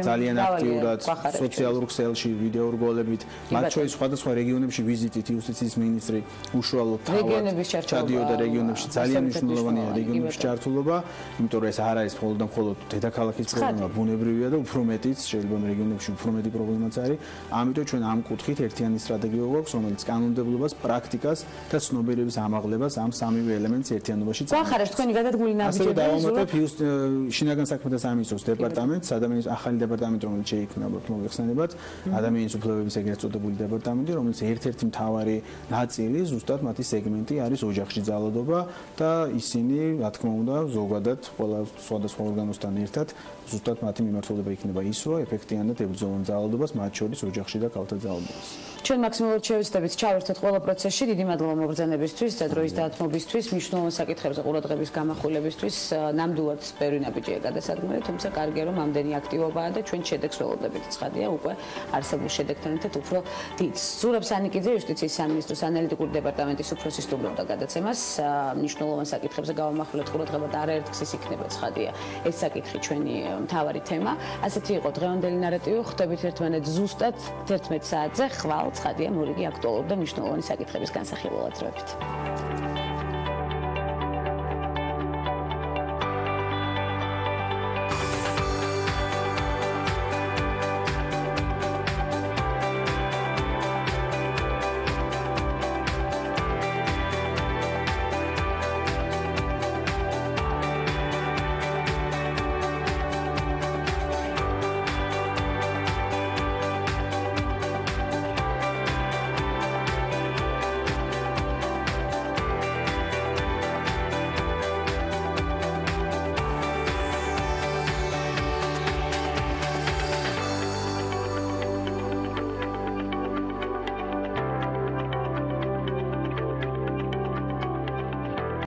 S5: ძალიან აქტიურად სოციალურ ქსელში, ვიდეო რგოლებით, მათ შორის სხვადასხვა რეგიონებში ვიზიტით იუსტიციის მინისტრი უშუალოდ ჩადიოდა რეგიონებში, ძალიან მნიშვნელოვანია რეგიონებში ჩართულობა, იმიტომ რომ ეს არ არის მხოლოდ და მხოლოდ დედაქალაქის პრობლემა, ბუნებრივია და უფრო მეტიც შეიძლება რეგიონებში უფრო მეტი პრობლემაც არის. ამიტომ ჩვენ ამ კუთხით ერთიანი სტრატეგია გვაქვს, რომელიც კანონმდებლობას, პრაქტიკას და ცნობიერების ამაღლებას ამ სამივე ელემენტს ერთიანობაში
S1: წამოწევს. ახარებს თქვენი გადადგმული ნაბიჯები
S5: დავამატებ შინაგან საქმეთა სამინისტროს დეპარტამენტს, ადამიანის ახალი დეპარტამენტი, რომელიც შეიქმნა მოგეხსენებათ, ადამიანის უფლებების ეგრეთ წოდებული დეპარტამენტი, რომელიც ერთ-ერთი მთავარი ნაწილი, ზუსტად მათი სეგმენტი არის ოჯახში ძალადობა და ისინი, რა თქმა უნდა, ზოგადად ყველა სხვადასხვა ორგანოსთან ერთად ზუსტად მათი მიმართულება იქნება ის, რომ ეფექტიანად ებრძოლონ ძალადობას, მათ შორის ოჯახში და ქალთა ძალადობას.
S1: ჩვენ მაქსიმალურად შევეცდებით ჩავერთოთ ყველა პროცესში. დიდი მადლობა მოგრძანებისთვის და დროის დათმობისთვის, მნიშვნელოვან საკითხებზე ყურადღების გამახვილებისთვის. ნამდვილად ბევრი ნაბიჯია გადასადგმელი, თუმცა კარგია რომ ამდენი აქტივობაა და ჩვენ შედეგს ველოდებით. ცხადია, უკვე არსებულ შედეგთან ერთად უფრო დიდს. ზურაბ სანიკიძე იუსტიციის სამინისტროს ანალიტიკური დეპარტამენტის უფროსი სტუმრობდა გადაცემას. მნიშვნელოვან საკითხებზე გავამახვილეთ ყურადღება და არაერთ გზის იქნება, ცხადია. ეს საკითხი ჩვენი მთავარი თემა. ასეთი იყო დღევანდელი ნარატივი. ხვდებით ერთმანეთს ზუსტად 11 საათზე. ხვალ ცხადია მორიგი აქტუალური და მნიშვნელოვანი საკითხების განსახილველად დროებით.